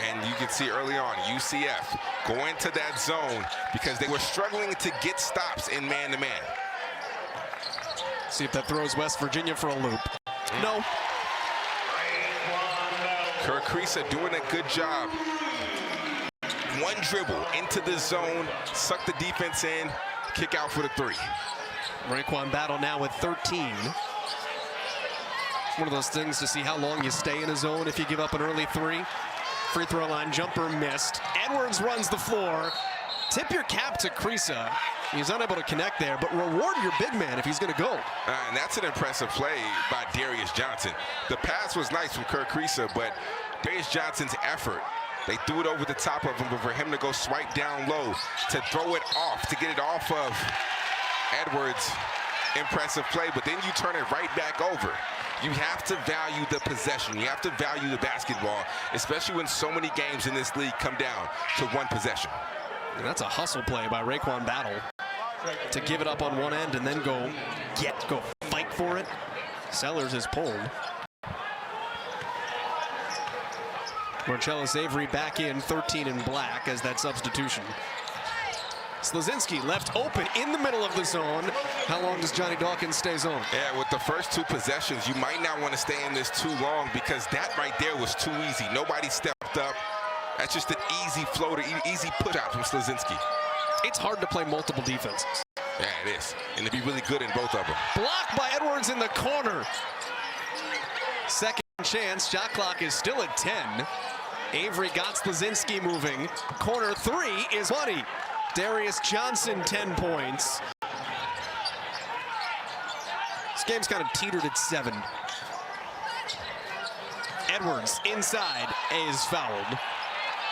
Speaker 2: And you can see early on, UCF going to that zone because they were struggling to get stops in man-to-man.
Speaker 1: See if that throws West Virginia for a loop. No.
Speaker 2: Kirk Creesa doing a good job. One dribble into the zone, suck the defense in, kick out for the three.
Speaker 1: Raekwon Battle now with 13. It's one of those things to see how long you stay in a zone if you give up an early three. Free throw line jumper missed. Edwards runs the floor. Tip your cap to Creesa. He's unable to connect there, but reward your big man if he's going to go.
Speaker 2: And that's an impressive play by Darius Johnson. The pass was nice from Kirk Creesa, but Darius Johnson's effort, they threw it over the top of him, but for him to go swipe down low, to throw it off, to get it off of Edwards, impressive play, but then you turn it right back over. You have to value the possession. You have to value the basketball, especially when so many games in this league come down to one possession.
Speaker 1: And that's a hustle play by Raekwon Battle to give it up on one end and then go fight for it. Sellers is pulled. Marcellus Avery back in, 13 in black as that substitution. Slazinski left open in the middle of the zone. How long does Johnny Dawkins stay zone?
Speaker 2: Yeah, with the first two possessions, you might not want to stay in this too long because that right there was too easy. Nobody stepped up. That's just an easy floater, easy push out from Slazinski.
Speaker 1: It's hard to play multiple defenses.
Speaker 2: Yeah, it is. And to be really good in both of them.
Speaker 1: Blocked by Edwards in the corner. Second chance, shot clock is still at 10. Avery got Slazinski moving. Corner three is money. Darius Johnson, 10 points. This game's kind of teetered at 7. Edwards inside is fouled.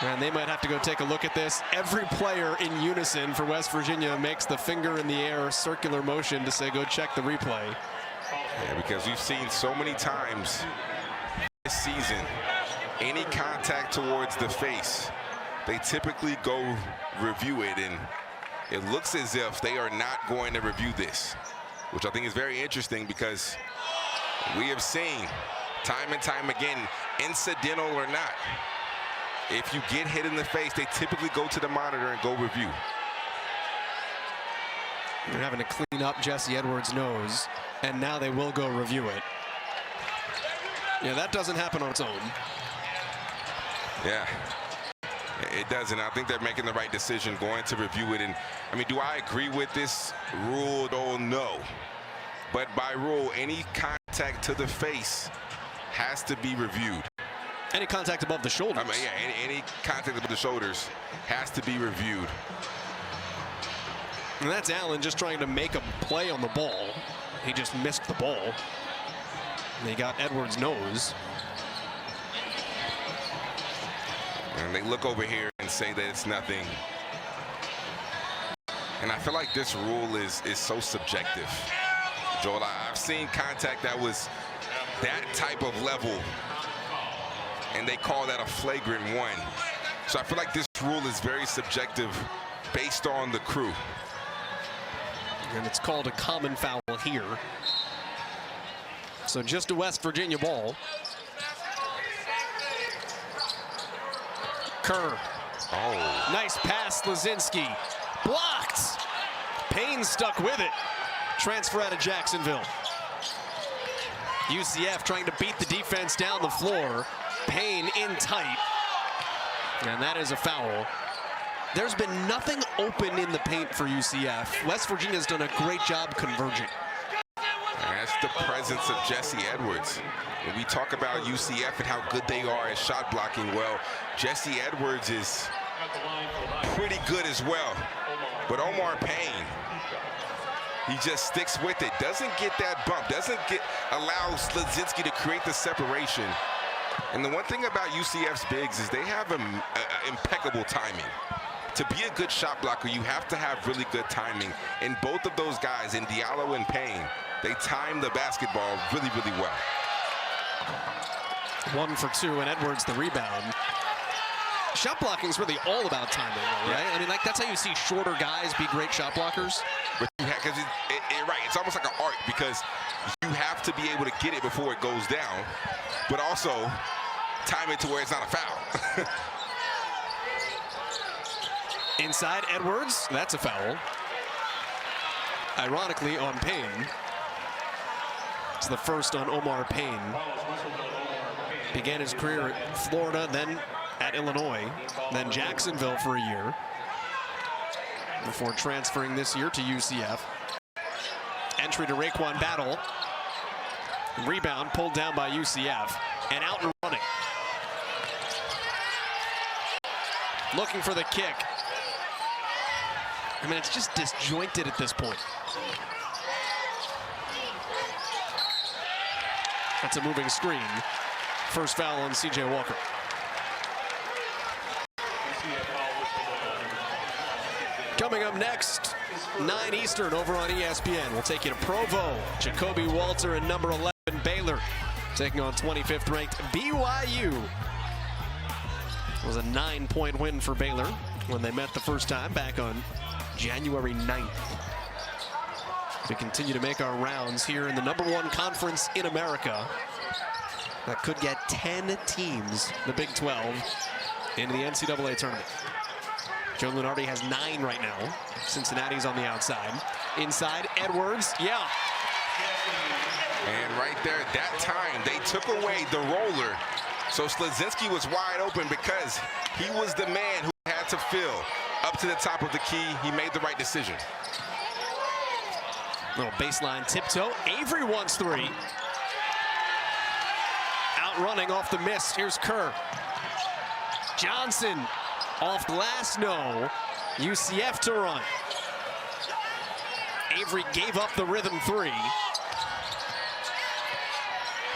Speaker 1: And they might have to go take a look at this. Every player in unison for West Virginia makes the finger in the air circular motion to say go check the replay.
Speaker 2: Yeah, because we've seen so many times this season, any contact towards the face, they typically go review it, and it looks as if they are not going to review this, which I think is very interesting because we have seen time and time again, incidental or not, if you get hit in the face, they typically go to the monitor and go review.
Speaker 1: They're having to clean up Jesse Edwards' nose, and now they will go review it. Yeah, that doesn't happen on its own.
Speaker 2: Yeah. It doesn't. I think they're making the right decision going to review it. And I mean, do I agree with this rule? Oh, no. But by rule, any contact to the face has to be reviewed.
Speaker 1: Any contact above the shoulders.
Speaker 2: I mean, yeah, any contact above the shoulders has to be reviewed.
Speaker 1: And that's Allen just trying to make a play on the ball. He just missed the ball. And he got Edwards' nose.
Speaker 2: And they look over here and say that it's nothing. And I feel like this rule is so subjective. Joel, I've seen contact that was that type of level, and they call that a flagrant one. So I feel like this rule is very subjective based on the crew.
Speaker 1: And it's called a common foul here. So just a West Virginia ball. Kerr.
Speaker 2: Oh.
Speaker 1: Nice pass, Slazinski. Blocked. Payne stuck with it. Transfer out of Jacksonville. UCF trying to beat the defense down the floor. Payne in tight. And that is a foul. There's been nothing open in the paint for UCF. West Virginia's done a great job converging.
Speaker 2: And that's the presence of Jesse Edwards. When we talk about UCF and how good they are at shot blocking, well, Jesse Edwards is pretty good as well. But Omar Payne, he just sticks with it, doesn't get that bump, doesn't allow Slazinski to create the separation. And the one thing about UCF's bigs is they have impeccable timing. To be a good shot blocker, you have to have really good timing. And both of those guys, in Diallo and Payne, they time the basketball really, really well.
Speaker 1: 1 for 2, and Edwards the rebound. Shot blocking is really all about timing, right? I mean, like, that's how you see shorter guys be great shot blockers.
Speaker 2: But you have, because right, it's almost like an art because you have to be able to get it before it goes down, but also time it to where it's not a foul.
Speaker 1: Inside Edwards, that's a foul. Ironically on Payne. It's the first on Omar Payne. Began his career at Florida, then at Illinois, then Jacksonville for a year, before transferring this year to UCF. Entry to Raekwon Battle. Rebound pulled down by UCF, and out and running. Looking for the kick. I mean, it's just disjointed at this point. That's a moving screen. First foul on C.J. Walker. Coming up next, 9 Eastern over on ESPN. We'll take you to Provo. Jacoby Walter and number 11 Baylor taking on 25th ranked BYU. It was a 9-point win for Baylor when they met the first time back on January 9th. We continue to make our rounds here in the #1 conference in America. That could get 10 teams, the Big 12, into the NCAA tournament. Joe Lunardi has 9 right now. Cincinnati's on the outside. Inside, Edwards, yeah.
Speaker 2: And right there, at that time, they took away the roller. So Slazinski was wide open because he was the man who had to fill up to the top of the key. He made the right decision.
Speaker 1: Little baseline tiptoe. Avery wants 3. Outrunning off the miss. Here's Kerr. Johnson off glass, no. UCF to run. Avery gave up the rhythm 3.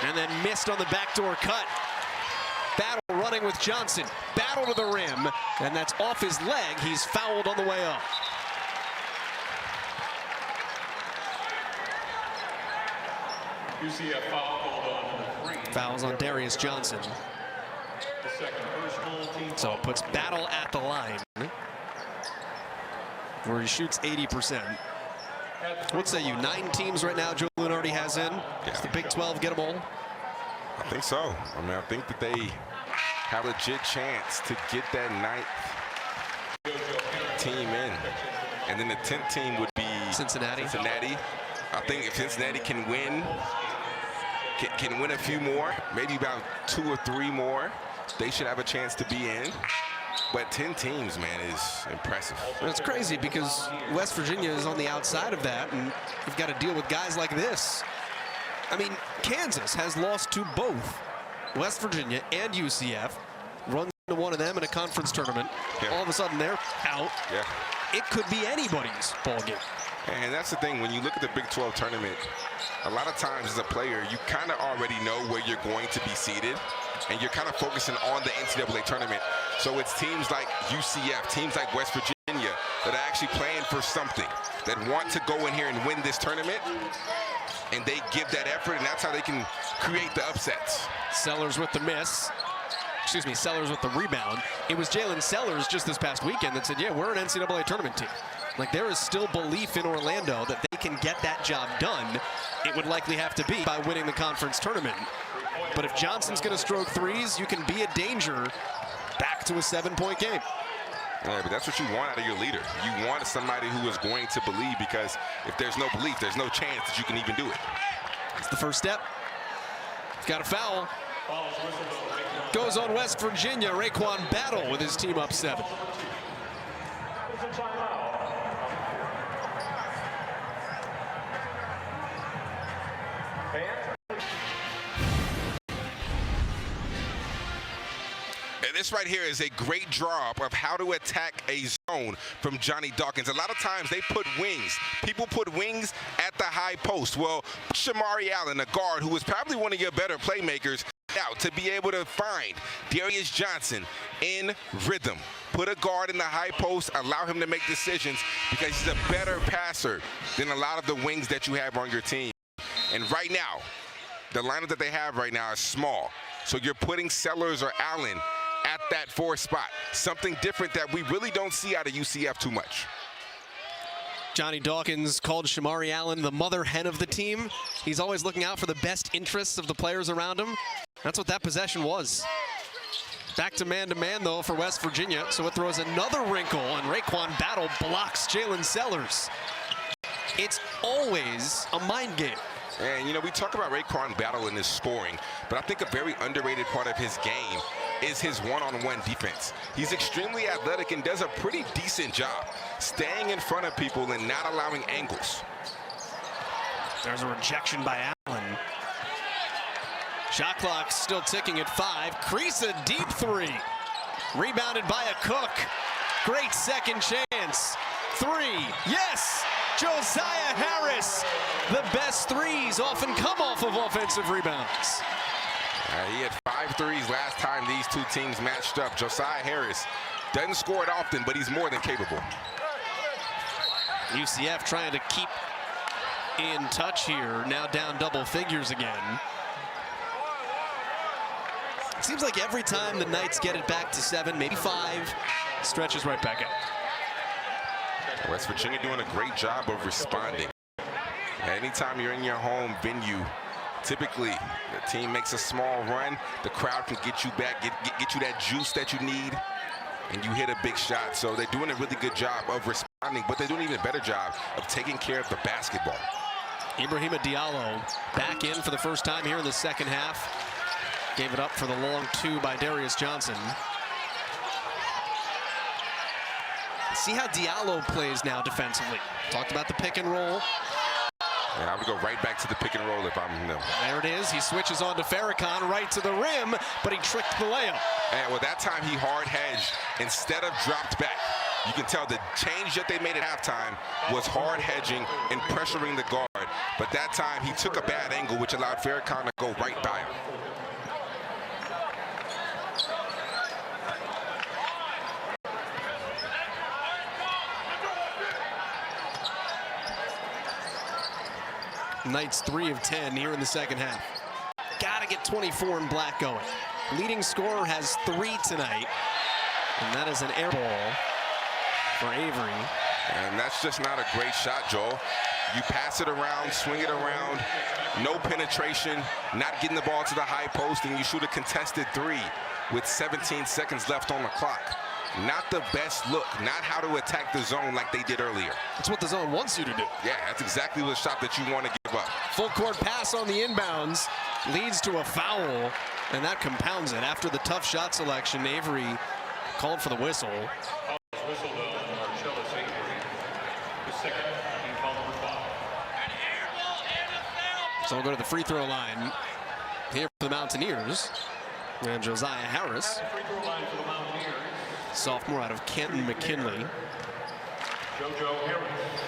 Speaker 1: And then missed on the backdoor cut. Battle running with Johnson. Battle to the rim. And that's off his leg. He's fouled on the way up.
Speaker 3: UCF foul called on 3.
Speaker 1: Fouls on Darius Johnson.
Speaker 3: The second personal team.
Speaker 1: So it puts Battle at the line, where he shoots 80%. What say you? 9 teams right now Joe Lunardi has in. Does the Big 12 get them all?
Speaker 2: I think so. I mean, I think that they have a legit chance to get that 9th team in. And then the 10th team would be
Speaker 1: Cincinnati.
Speaker 2: I think if Cincinnati can win a few more, maybe about 2 or 3 more, they should have a chance to be in. But 10 teams, man, is impressive.
Speaker 1: And it's crazy because West Virginia is on the outside of that, and you've got to deal with guys like this. I mean, Kansas has lost to both West Virginia and UCF. Runs into one of them in a conference tournament.
Speaker 2: Yeah.
Speaker 1: All of a sudden, they're out.
Speaker 2: Yeah.
Speaker 1: It could be anybody's ball game.
Speaker 2: And that's the thing, when you look at the Big 12 tournament, a lot of times as a player, you kind of already know where you're going to be seated, and you're kind of focusing on the NCAA tournament. So it's teams like UCF, teams like West Virginia that are actually playing for something, that want to go in here and win this tournament, and they give that effort, and that's how they can create the upsets.
Speaker 1: Sellers with the miss. Excuse me, Sellers with the rebound. It was Jalen Sellers just this past weekend that said, yeah, we're an NCAA tournament team. Like, there is still belief in Orlando that they can get that job done. It would likely have to be by winning the conference tournament. But if Johnson's going to stroke 3s, you can be a danger back to a 7-point game.
Speaker 2: Yeah, but that's what you want out of your leader. You want somebody who is going to believe, because if there's no belief, there's no chance that you can even do it.
Speaker 1: It's the first step. Got a foul. Goes on West Virginia. Raekwon Battle with his team up 7.
Speaker 2: This right here is a great draw up of how to attack a zone from Johnny Dawkins. A lot of times they put wings. People put wings at the high post. Well, Shamari Allen, a guard who is probably one of your better playmakers, out to be able to find Darius Johnson in rhythm. Put a guard in the high post, allow him to make decisions, because he's a better passer than a lot of the wings that you have on your team. And right now, the lineup that they have right now is small. So you're putting Sellers or Allen at that 4 spot. Something different that we really don't see out of UCF too much.
Speaker 1: Johnny Dawkins called Shamari Allen the mother hen of the team. He's always looking out for the best interests of the players around him. That's what that possession was. Back to man-to-man, though, for West Virginia. So it throws another wrinkle, and Raekwon Battle blocks Jalen Sellers. It's always a mind game.
Speaker 2: And, you know, we talk about Raekwon battling his scoring, but I think a very underrated part of his game is his one-on-one defense. He's extremely athletic and does a pretty decent job staying in front of people and not allowing angles.
Speaker 1: There's a rejection by Allen. Shot clock still ticking at 5. Creasa deep three. Rebounded by a Cook. Great second chance. 3. Yes! Josiah Harris. The best threes often come off of offensive rebounds.
Speaker 2: He had 5 threes last time these two teams matched up. Josiah Harris doesn't score it often, but he's more than capable.
Speaker 1: UCF trying to keep in touch here. Now down double figures again. It seems like every time the Knights get it back to 7, maybe 5, stretches right back out.
Speaker 2: West Virginia doing a great job of responding. Anytime you're in your home venue, typically the team makes a small run, the crowd can get you back, get you that juice that you need, and you hit a big shot. So they're doing a really good job of responding, but they're doing an even better job of taking care of the basketball.
Speaker 1: Ibrahima Diallo back in for the first time here in the second half. Gave it up for the long 2 by Darius Johnson. See how Diallo plays now defensively. Talked about the pick and roll.
Speaker 2: And I would go right back to the pick and roll if I'm them.
Speaker 1: There it is. He switches on to Farrakhan right to the rim, but he tricked the layup.
Speaker 2: And well, that time he hard hedged instead of dropped back. You can tell the change that they made at halftime was hard hedging and pressuring the guard. But that time he took a bad angle, which allowed Farrakhan to go right by him.
Speaker 1: Knights 3 of 10 here in the second half. Got to get 24 in black going. Leading scorer has 3 tonight, and that is an air ball for Avery.
Speaker 2: And that's just not a great shot, Joel. You pass it around, swing it around, no penetration, not getting the ball to the high post, and you shoot a contested 3 with 17 seconds left on the clock. Not the best look, not how to attack the zone like they did earlier.
Speaker 1: That's what the zone wants you to do.
Speaker 2: Yeah, that's exactly the shot that you want to give up.
Speaker 1: Full court pass on the inbounds leads to a foul, and that compounds it. After the tough shot selection, Avery called for the whistle.
Speaker 3: Whistle on Marcellus Avery, the second, team foul number 5.
Speaker 1: So we'll go to the free throw line here for the Mountaineers. And Josiah Harris,
Speaker 3: Free throw line for the Mountaineers,
Speaker 1: sophomore out of Canton McKinley.
Speaker 3: JoJo Harris.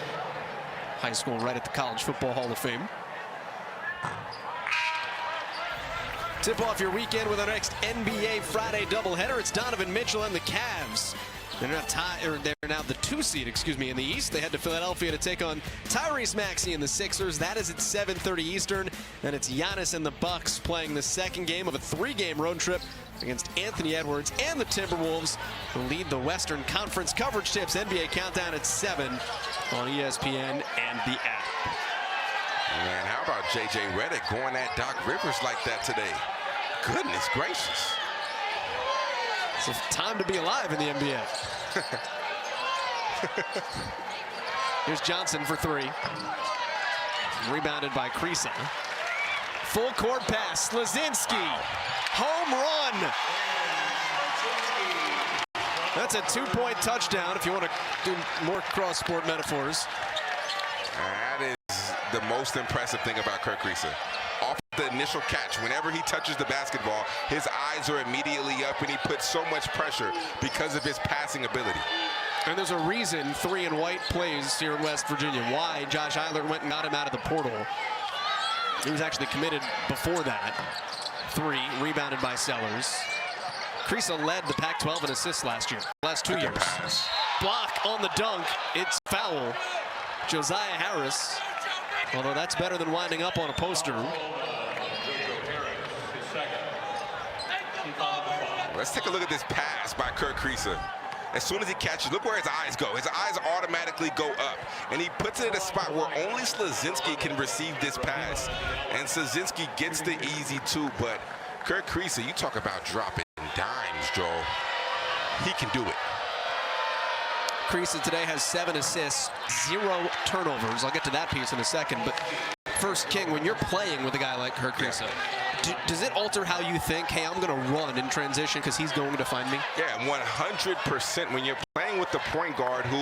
Speaker 1: High school right at the College Football Hall of Fame. Tip off your weekend with our next NBA Friday doubleheader. It's Donovan Mitchell and the Cavs. They're now the 2 seed, in the East. They head to Philadelphia to take on Tyrese Maxey and the Sixers. That is at 7:30 Eastern. Then it's Giannis and the Bucks playing the second game of a 3-game road trip against Anthony Edwards and the Timberwolves, who lead the Western Conference. Coverage tips NBA Countdown at 7 on ESPN and the app.
Speaker 2: Man, how about J.J. Redick going at Doc Rivers like that today? Goodness gracious.
Speaker 1: It's a time to be alive in the NBA. Here's Johnson for 3. Rebounded by Creasa. Full court pass. Slazinski. Home run. That's a 2-point touchdown if you want to do more cross-sport metaphors.
Speaker 2: That is the most impressive thing about Kirk Creasa. Off the initial catch, whenever he touches the basketball, his eyes are immediately up, and he puts so much pressure because of his passing ability.
Speaker 1: And there's a reason 3 and white plays here in West Virginia. Why Josh Eiler went and got him out of the portal. He was actually committed before that. 3, rebounded by Sellers. Creasa led the Pac-12 in assists last year, last 2 years. Block on the dunk. It's foul. Josiah Harris. Although that's better than winding up on a poster.
Speaker 2: Let's take a look at this pass by Kirk Creasa. As soon as he catches, look where his eyes go. His eyes automatically go up, and he puts it at a spot where only Slazinski can receive this pass. And Slazinski gets the easy 2, but Kirk Creasa, you talk about dropping dimes, Joel. He can do it.
Speaker 1: Creasa today has 7 assists, 0 turnovers. I'll get to that piece in a second, but First, King, when you're playing with a guy like Kerr Kriisa, does it alter how you think, hey, I'm going to run in transition because he's going to find me?
Speaker 2: Yeah, 100%. When you're playing with the point guard who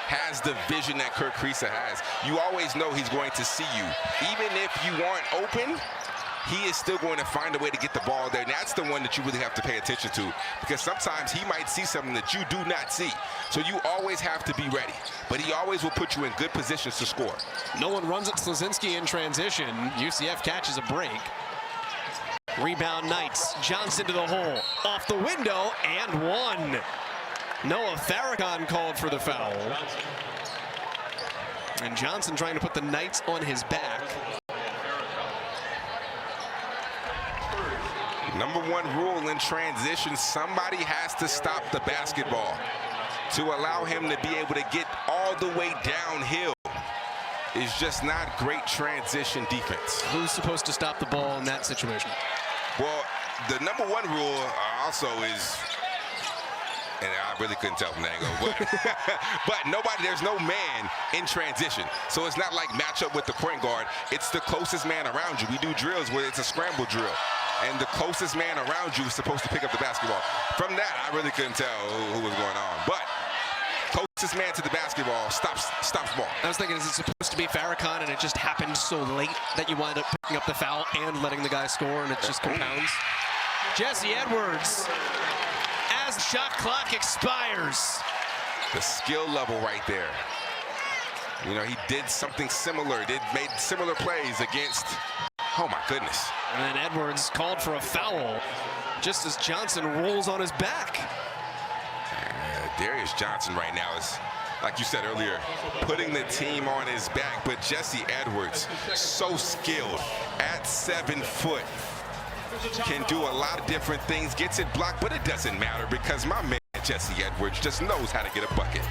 Speaker 2: has the vision that Kerr Kriisa has, you always know he's going to see you. Even if you aren't open, he is still going to find a way to get the ball there. And that's the one that you really have to pay attention to, because sometimes he might see something that you do not see. So you always have to be ready. But he always will put you in good positions to score.
Speaker 1: No one runs at Slazinski in transition. UCF catches a break. Rebound Knights. Johnson to the hole. Off the window and one. Noah Farrakhan called for the foul. And Johnson trying to put the Knights on his back.
Speaker 2: Number one rule in transition, somebody has to stop the basketball to allow him to be able to get all the way downhill. Is just not great transition defense.
Speaker 1: Who's supposed to stop the ball in that situation?
Speaker 2: Well, the number one rule also is, and I really couldn't tell from the angle, but nobody, there's no man in transition. So it's not like matchup with the point guard. It's the closest man around you. We do drills where it's a scramble drill, and the closest man around you is supposed to pick up the basketball. From that, I really couldn't tell who was going on. But closest man to the basketball stops ball.
Speaker 1: I was thinking, is it supposed to be Farrakhan, and it just happened so late that you wind up picking up the foul and letting the guy score, and it just compounds? Jesse Edwards, as shot clock expires.
Speaker 2: The skill level right there. You know, he did something similar, made similar plays against, oh my goodness.
Speaker 1: And then Edwards called for a foul just as Johnson rolls on his back.
Speaker 2: Darius Johnson right now is, like you said earlier, putting the team on his back, but Jesse Edwards, so skilled at 7 foot, can do a lot of different things, gets it blocked, but it doesn't matter because my man Jesse Edwards just knows how to get a bucket.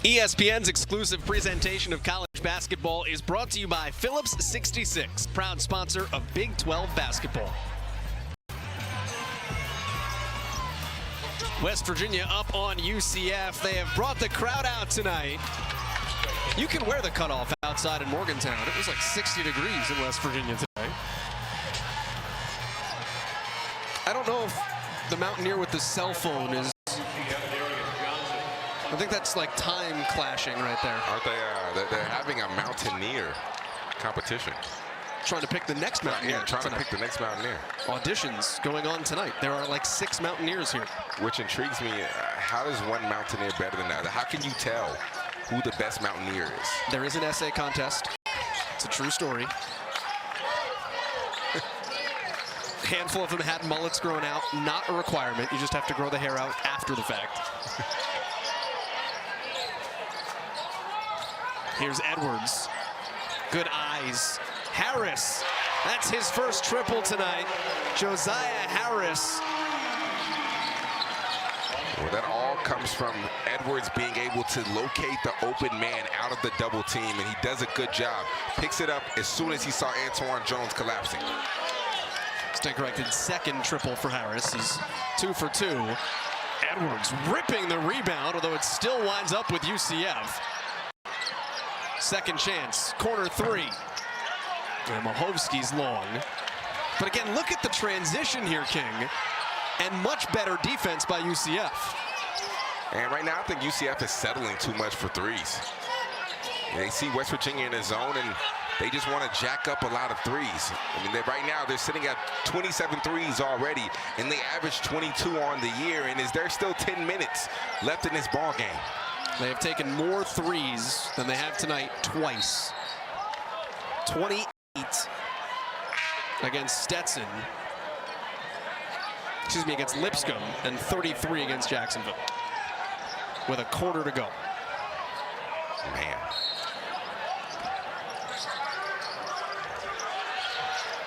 Speaker 1: ESPN's exclusive presentation of college basketball is brought to you by Phillips 66, proud sponsor of Big 12 basketball. West Virginia up on UCF. They have brought the crowd out tonight. You can wear the cutoff outside in Morgantown. It was like 60 degrees in West Virginia today. I don't know if the Mountaineer with the cell phone is... I think that's like time clashing right there.
Speaker 2: Aren't they? They're having a Mountaineer competition.
Speaker 1: Trying to pick the next Mountaineer.
Speaker 2: Yeah, trying to pick the next Mountaineer.
Speaker 1: Auditions going on tonight. There are like 6 Mountaineers here.
Speaker 2: Which intrigues me. How does one Mountaineer better than another? How can you tell who the best Mountaineer is?
Speaker 1: There is an essay contest. It's a true story. A handful of them had mullets grown out. Not a requirement. You just have to grow the hair out after the fact. Here's Edwards. Good eyes. Harris. That's his first triple tonight. Josiah Harris.
Speaker 2: Well, that all comes from Edwards being able to locate the open man out of the double team, and he does a good job. Picks it up as soon as he saw Antoine Jones collapsing.
Speaker 1: Stay corrected. Second triple for Harris. He's 2 for 2. Edwards ripping the rebound, although it still winds up with UCF. Second chance, corner 3. And Mahovsky's long. But again, look at the transition here, King. And much better defense by UCF.
Speaker 2: And right now, I think UCF is settling too much for threes. They see West Virginia in the zone, and they just want to jack up a lot of threes. I mean, right now, they're sitting at 27 threes already, and they average 22 on the year, and there's still 10 minutes left in this ball game.
Speaker 1: They have taken more threes than they have tonight twice. 28 against Stetson. Excuse me, against Lipscomb, and 33 against Jacksonville. With a quarter to go.
Speaker 2: Man.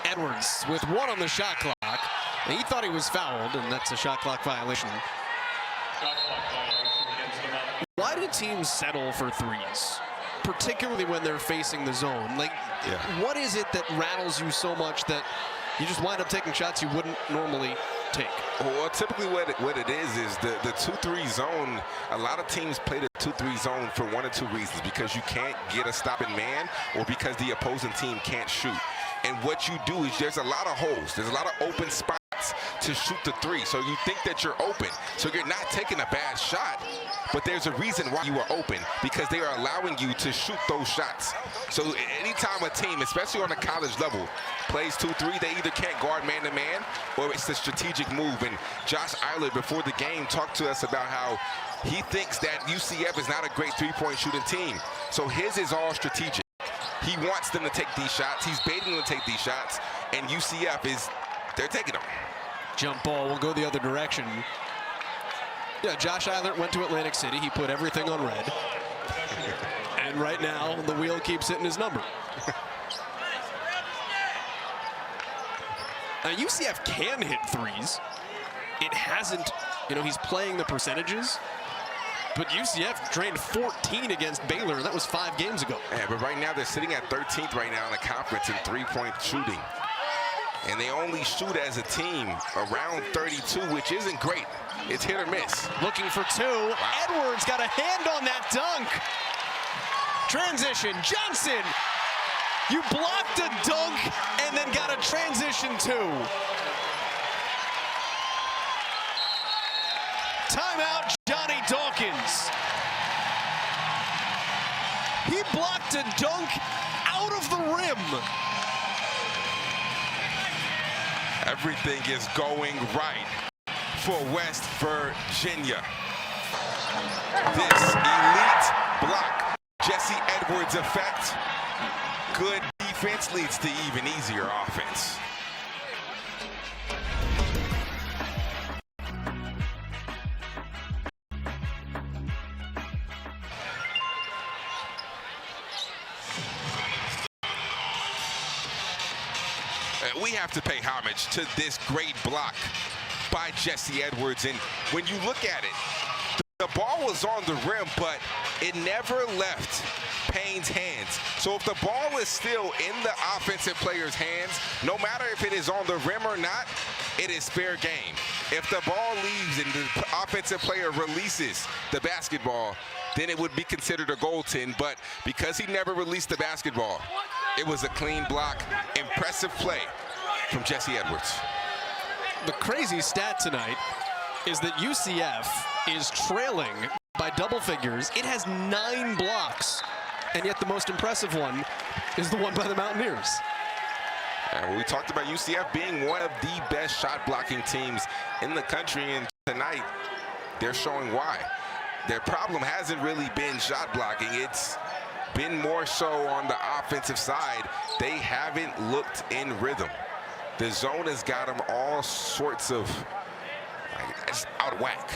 Speaker 1: Edwards with 1 on the shot clock. And he thought he was fouled, and that's a shot clock violation. Why do teams settle for threes, particularly when they're facing the zone? Like, what is it that rattles you so much that you just wind up taking shots you wouldn't normally take?
Speaker 2: Well, typically what it is the 2-3 zone. A lot of teams play the 2-3 zone for one or two reasons: because you can't get a stop in man, or because the opposing team can't shoot. And what you do is there's a lot of holes. There's a lot of open spots to shoot the three. So you think that you're open. So you're not taking a bad shot, but there's a reason why you are open, because they are allowing you to shoot those shots. So anytime a team, especially on the college level, plays 2-3, they either can't guard man-to-man, or it's a strategic move. And Josh Eilert, before the game, talked to us about how he thinks that UCF is not a great three-point shooting team. So his is all strategic. He wants them to take these shots. He's baiting them to take these shots, and UCF they're taking them.
Speaker 1: Jump ball will go the other direction. Yeah, Josh Eilert went to Atlantic City. He put everything on red. And right now, the wheel keeps hitting his number. Now, UCF can hit threes. It hasn't, he's playing the percentages. But UCF drained 14 against Baylor, and that was 5 games ago.
Speaker 2: Yeah, but right now they're sitting at 13th right now in the conference in three-point shooting. And they only shoot as a team around 32, which isn't great. It's hit or miss.
Speaker 1: Looking for two. Wow. Edwards got a hand on that dunk. Transition. Johnson. You blocked a dunk and then got a transition two. Timeout, Johnny Dawkins. He blocked a dunk out of the rim.
Speaker 2: Everything is going right for West Virginia. This elite block, Jesse Edwards effect. Good defense leads to even easier offense. We have to pay homage to this great block by Jesse Edwards. And when you look at it, the ball was on the rim, but it never left Payne's hands. So if the ball is still in the offensive player's hands, no matter if it is on the rim or not, it is fair game. If the ball leaves and the offensive player releases the basketball, then it would be considered a goaltend. But because he never released the basketball, it was a clean block. Impressive play from Jesse Edwards.
Speaker 1: The crazy stat tonight is that UCF is trailing by double figures. It has 9 blocks, and yet the most impressive one is the one by the Mountaineers.
Speaker 2: And we talked about UCF being one of the best shot blocking teams in the country, and tonight they're showing why. Their problem hasn't really been shot blocking. It's been more so on the offensive side. They haven't looked in rhythm. The zone has got them all sorts of out of whack.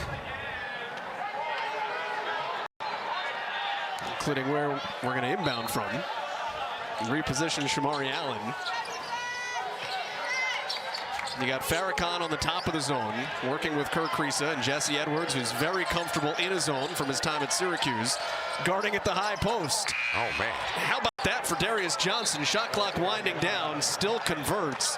Speaker 1: Including where we're going to inbound from. Reposition Shamari Allen. You got Farrakhan on the top of the zone, working with Kirk Kriisa, and Jesse Edwards, who's very comfortable in his zone from his time at Syracuse, guarding at the high post.
Speaker 2: Oh, man.
Speaker 1: How about that for Darius Johnson? Shot clock winding down, still converts.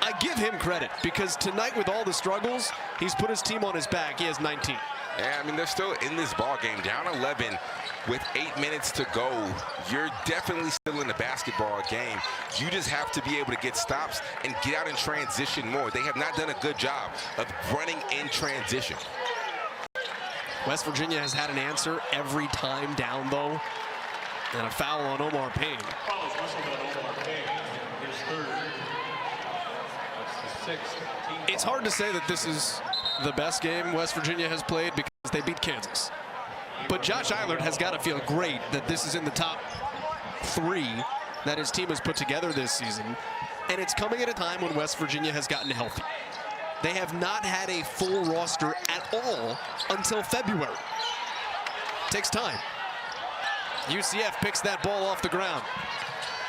Speaker 1: I give him credit, because tonight with all the struggles, he's put his team on his back. He has 19.
Speaker 2: Yeah, I mean, they're still in this ball game, down 11 with 8 minutes to go. You're definitely still in the basketball game. You just have to be able to get stops and get out in transition more. They have not done a good job of running in transition.
Speaker 1: West Virginia has had an answer every time down, though. And a foul on Omar Payne.
Speaker 3: Foul is whistled on Omar Payne. His third. That's the 6th.
Speaker 1: It's hard to say that this is the best game West Virginia has played because they beat Kansas. But Josh Eilert has got to feel great that this is in the top 3 that his team has put together this season. And it's coming at a time when West Virginia has gotten healthy. They have not had a full roster at all until February. Takes time. UCF picks that ball off the ground.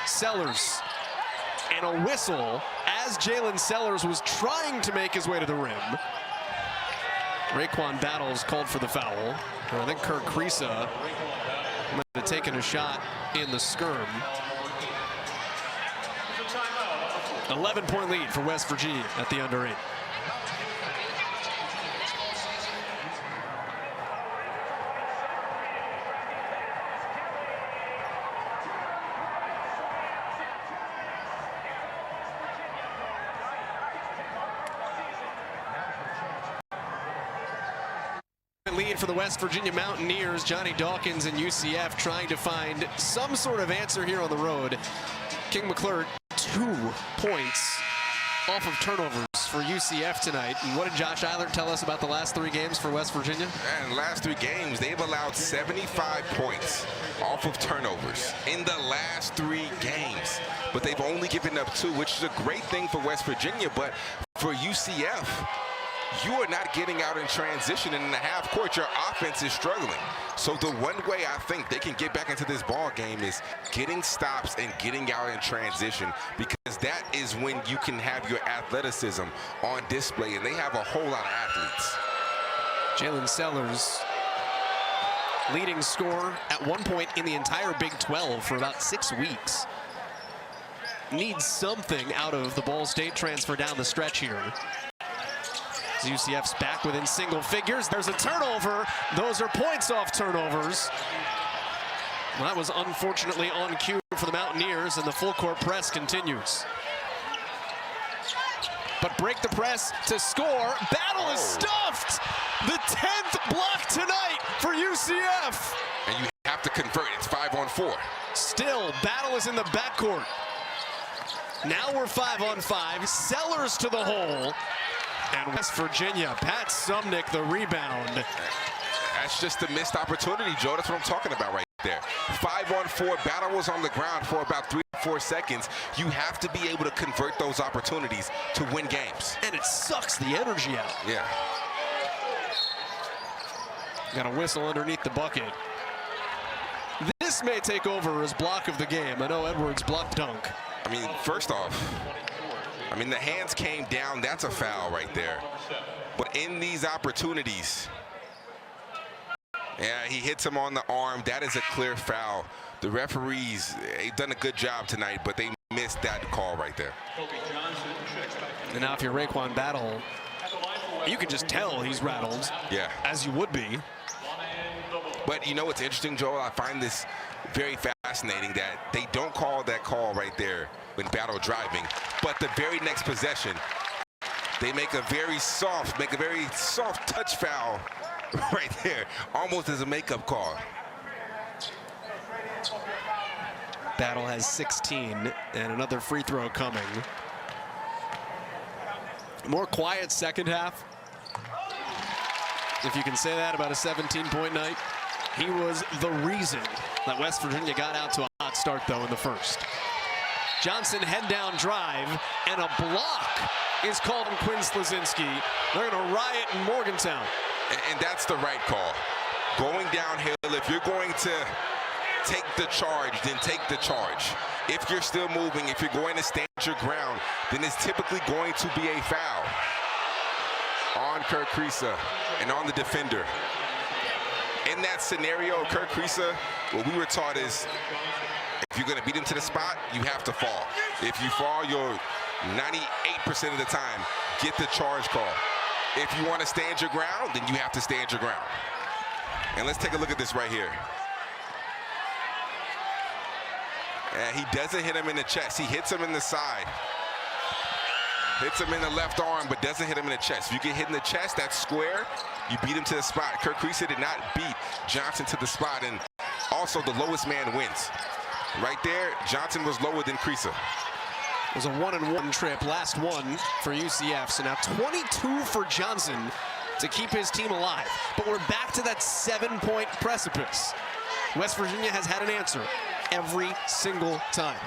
Speaker 1: Sellers. And a whistle as Jalen Sellers was trying to make his way to the rim. Raekwon Battles called for the foul. And I think Kirk Kriisa might have taken a shot in the skirm. 11-point lead for West Virginia at the under 8. 6-point lead for the West Virginia Mountaineers. Johnny Dawkins and UCF trying to find some sort of answer here on the road. King McClure, 2 points off of turnovers for UCF tonight. And what did Josh Eilert tell us about the last 3 games for West Virginia?
Speaker 2: And the last 3 games, they've allowed 75 points off of turnovers in the last 3 games. But they've only given up 2, which is a great thing for West Virginia. But for UCF, you are not getting out in transition, and in the half court, your offense is struggling. So the one way I think they can get back into this ball game is getting stops and getting out in transition, because that is when you can have your athleticism on display, and they have a whole lot of athletes.
Speaker 1: Jalen Sellers, leading scorer at one point in the entire Big 12 for about 6 weeks. Needs something out of the Ball State transfer down the stretch here. UCF's back within single figures. There's a turnover. Those are points off turnovers. Well, that was unfortunately on cue for the Mountaineers, and the full court press continues. But break the press to score. Battle is stuffed. The 10th block tonight for UCF.
Speaker 2: And you have to convert. It's 5-on-4.
Speaker 1: Still, Battle is in the backcourt. Now we're 5-on-5. Sellers to the hole. And West Virginia, Pat Sumnick, the rebound.
Speaker 2: That's just a missed opportunity, Joe. That's what I'm talking about right there. 5-on-4, Battle was on the ground for about 3 or 4 seconds. You have to be able to convert those opportunities to win games.
Speaker 1: And it sucks the energy out.
Speaker 2: Yeah.
Speaker 1: Got a whistle underneath the bucket. This may take over as block of the game. I know Edwards blocked dunk.
Speaker 2: I mean, first off, the hands came down. That's a foul right there. But in these opportunities, yeah, he hits him on the arm. That is a clear foul. The referees, they've done a good job tonight, but they missed that call right there.
Speaker 1: And now if you're Raekwon Battle, you can just tell he's rattled.
Speaker 2: Yeah.
Speaker 1: As you would be.
Speaker 2: But you know what's interesting, Joel? I find this very fascinating that they don't call that call right there when Battle driving, but the very next possession, they make a very soft touch foul right there, almost as a makeup call.
Speaker 1: Battle has 16 and another free throw coming. More quiet second half, if you can say that about a 17-point night. He was the reason that West Virginia got out to a hot start, though, in the first. Johnson head-down drive, and a block is called on Quinn Slazinski. They're going to riot in Morgantown.
Speaker 2: And that's the right call. Going downhill, if you're going to take the charge, then take the charge. If you're still moving, if you're going to stand your ground, then it's typically going to be a foul on Kirk Kriisa and on the defender. In that scenario, Kirk Kriisa, what we were taught is, if you're going to beat him to the spot, you have to fall. If you fall, you're 98% of the time get the charge call. If you want to stand your ground, then you have to stand your ground. And let's take a look at this right here. And he doesn't hit him in the chest. He hits him in the side. Hits him in the left arm, but doesn't hit him in the chest. If you get hit in the chest, that's square. You beat him to the spot. Kirk Kriisa did not beat Johnson to the spot, and also the lowest man wins. Right there, Johnson was lower than Kriisa.
Speaker 1: It was a 1-and-1 trip, last one for UCF. So now 22 for Johnson to keep his team alive. But we're back to that 7-point precipice. West Virginia has had an answer every single time.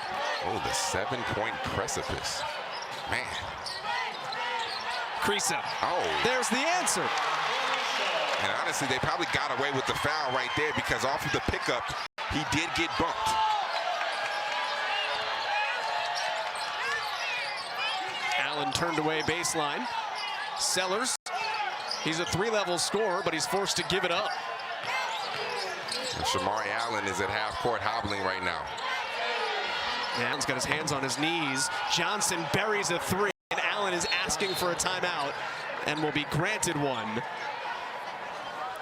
Speaker 2: Oh, the 7-point precipice. Man.
Speaker 1: Kriisa.
Speaker 2: Oh.
Speaker 1: There's the answer.
Speaker 2: And honestly, they probably got away with the foul right there, because off of the pickup, he did get bumped.
Speaker 1: Allen turned away baseline. Sellers, he's a 3-level scorer, but he's forced to give it up.
Speaker 2: And Shamari Allen is at half court hobbling right now.
Speaker 1: Allen's got his hands on his knees. Johnson buries a 3, and Allen is asking for a timeout and will be granted one.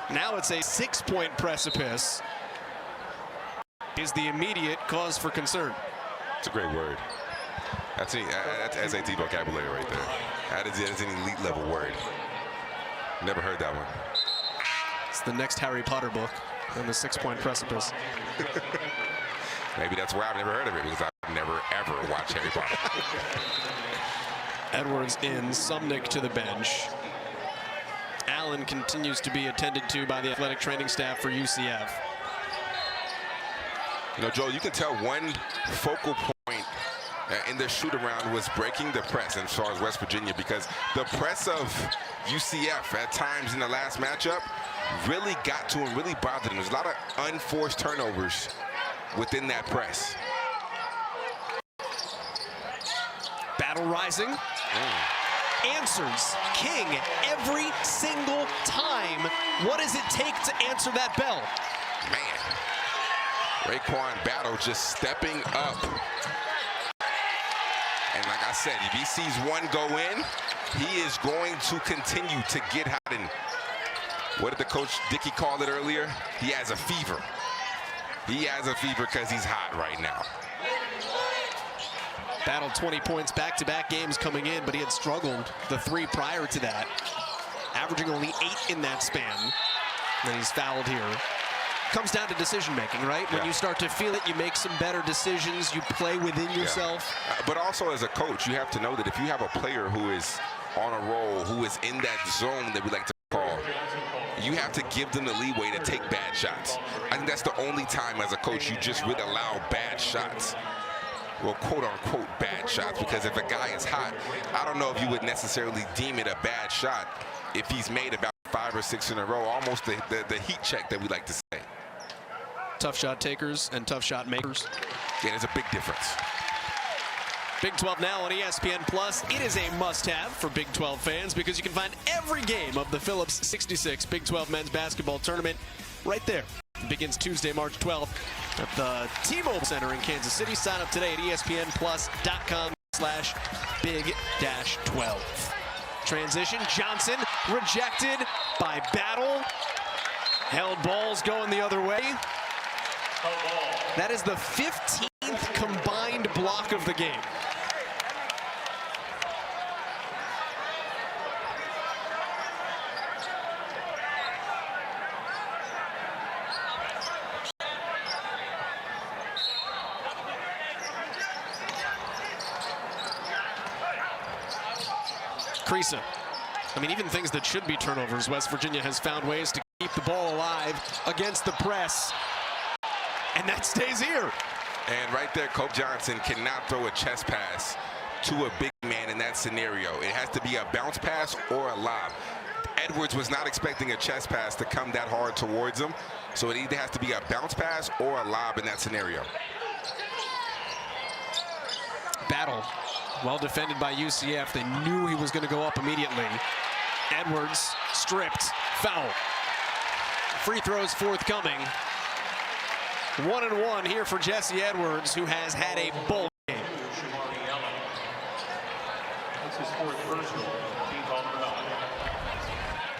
Speaker 1: Now it's a 6-point precipice. Is the immediate cause for concern.
Speaker 2: It's a great word. That's SAT vocabulary right there. That is an elite level word. Never heard that one.
Speaker 1: It's the next Harry Potter book on the 6-point precipice.
Speaker 2: Maybe that's why I've never heard of it, because I've never, ever watched Harry Potter.
Speaker 1: Edwards in, Sumnick to the bench. Allen continues to be attended to by the athletic training staff for UCF.
Speaker 2: You know, Joel, you can tell one focal point in the shoot-around was breaking the press as far as West Virginia, because the press of UCF at times in the last matchup really got to him, really bothered him. There's a lot of unforced turnovers within that press.
Speaker 1: Battle rising. Answers King every single time. What does it take to answer that bell?
Speaker 2: Man, Raekwon Battle just stepping up. And like I said, if he sees one go in, he is going to continue to get hot. And what did the coach Dickey call it earlier? He has a fever. He has a fever because he's hot right now.
Speaker 1: Battle 20 points back-to-back games coming in, but he had struggled the 3 prior to that, averaging only 8 in that span. And then he's fouled here. Comes down to decision-making, right? When you start to feel it, you make some better decisions, you play within yourself.
Speaker 2: But also as a coach, you have to know that if you have a player who is on a roll, who is in that zone that we like to call, you have to give them the leeway to take bad shots. I think that's the only time as a coach you just really allow bad shots. Well, quote-unquote bad shots, because if a guy is hot, I don't know if you would necessarily deem it a bad shot if he's made about 5 or 6 in a row, almost the heat check that we like to say.
Speaker 1: Tough shot takers and tough shot makers.
Speaker 2: Yeah, there's a big difference.
Speaker 1: Big 12 now on ESPN+. It is a must-have for Big 12 fans because you can find every game of the Phillips 66 Big 12 men's basketball tournament right there. It begins Tuesday, March 12th at the T-Mobile Center in Kansas City. Sign up today at espnplus.com/big-12. Transition, Johnson rejected by Battle. Held balls going the other way. That is the 15th combined block of the game. Creasa. I mean, even things that should be turnovers, West Virginia has found ways to keep the ball alive against the press. And that stays here.
Speaker 2: And right there, Cope Johnson cannot throw a chest pass to a big man in that scenario. It has to be a bounce pass or a lob. Edwards was not expecting a chest pass to come that hard towards him, so it either has to be a bounce pass or a lob in that scenario.
Speaker 1: Battle, well defended by UCF. They knew he was going to go up immediately. Edwards stripped, foul. Free throws forthcoming. 1-1 here for Jesse Edwards, who has had a bull game.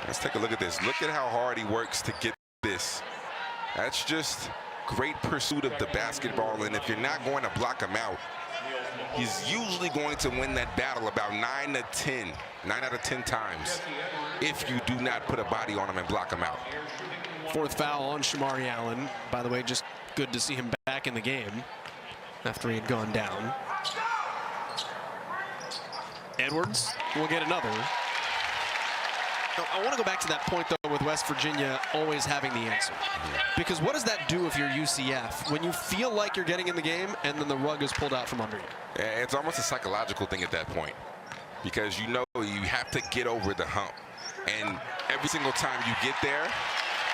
Speaker 2: Let's take a look at this. Look at how hard he works to get this. That's just great pursuit of the basketball, and if you're not going to block him out, he's usually going to win that battle about 9 out of 10 times if you do not put a body on him and block him out.
Speaker 1: 4th foul on Shamari Allen. By the way, just good to see him back in the game after he had gone down. Edwards will get another. I want to go back to that point, though, with West Virginia always having the answer. Because what does that do if you're UCF when you feel like you're getting in the game and then the rug is pulled out from under you?
Speaker 2: It's almost a psychological thing at that point, because you know you have to get over the hump. And every single time you get there,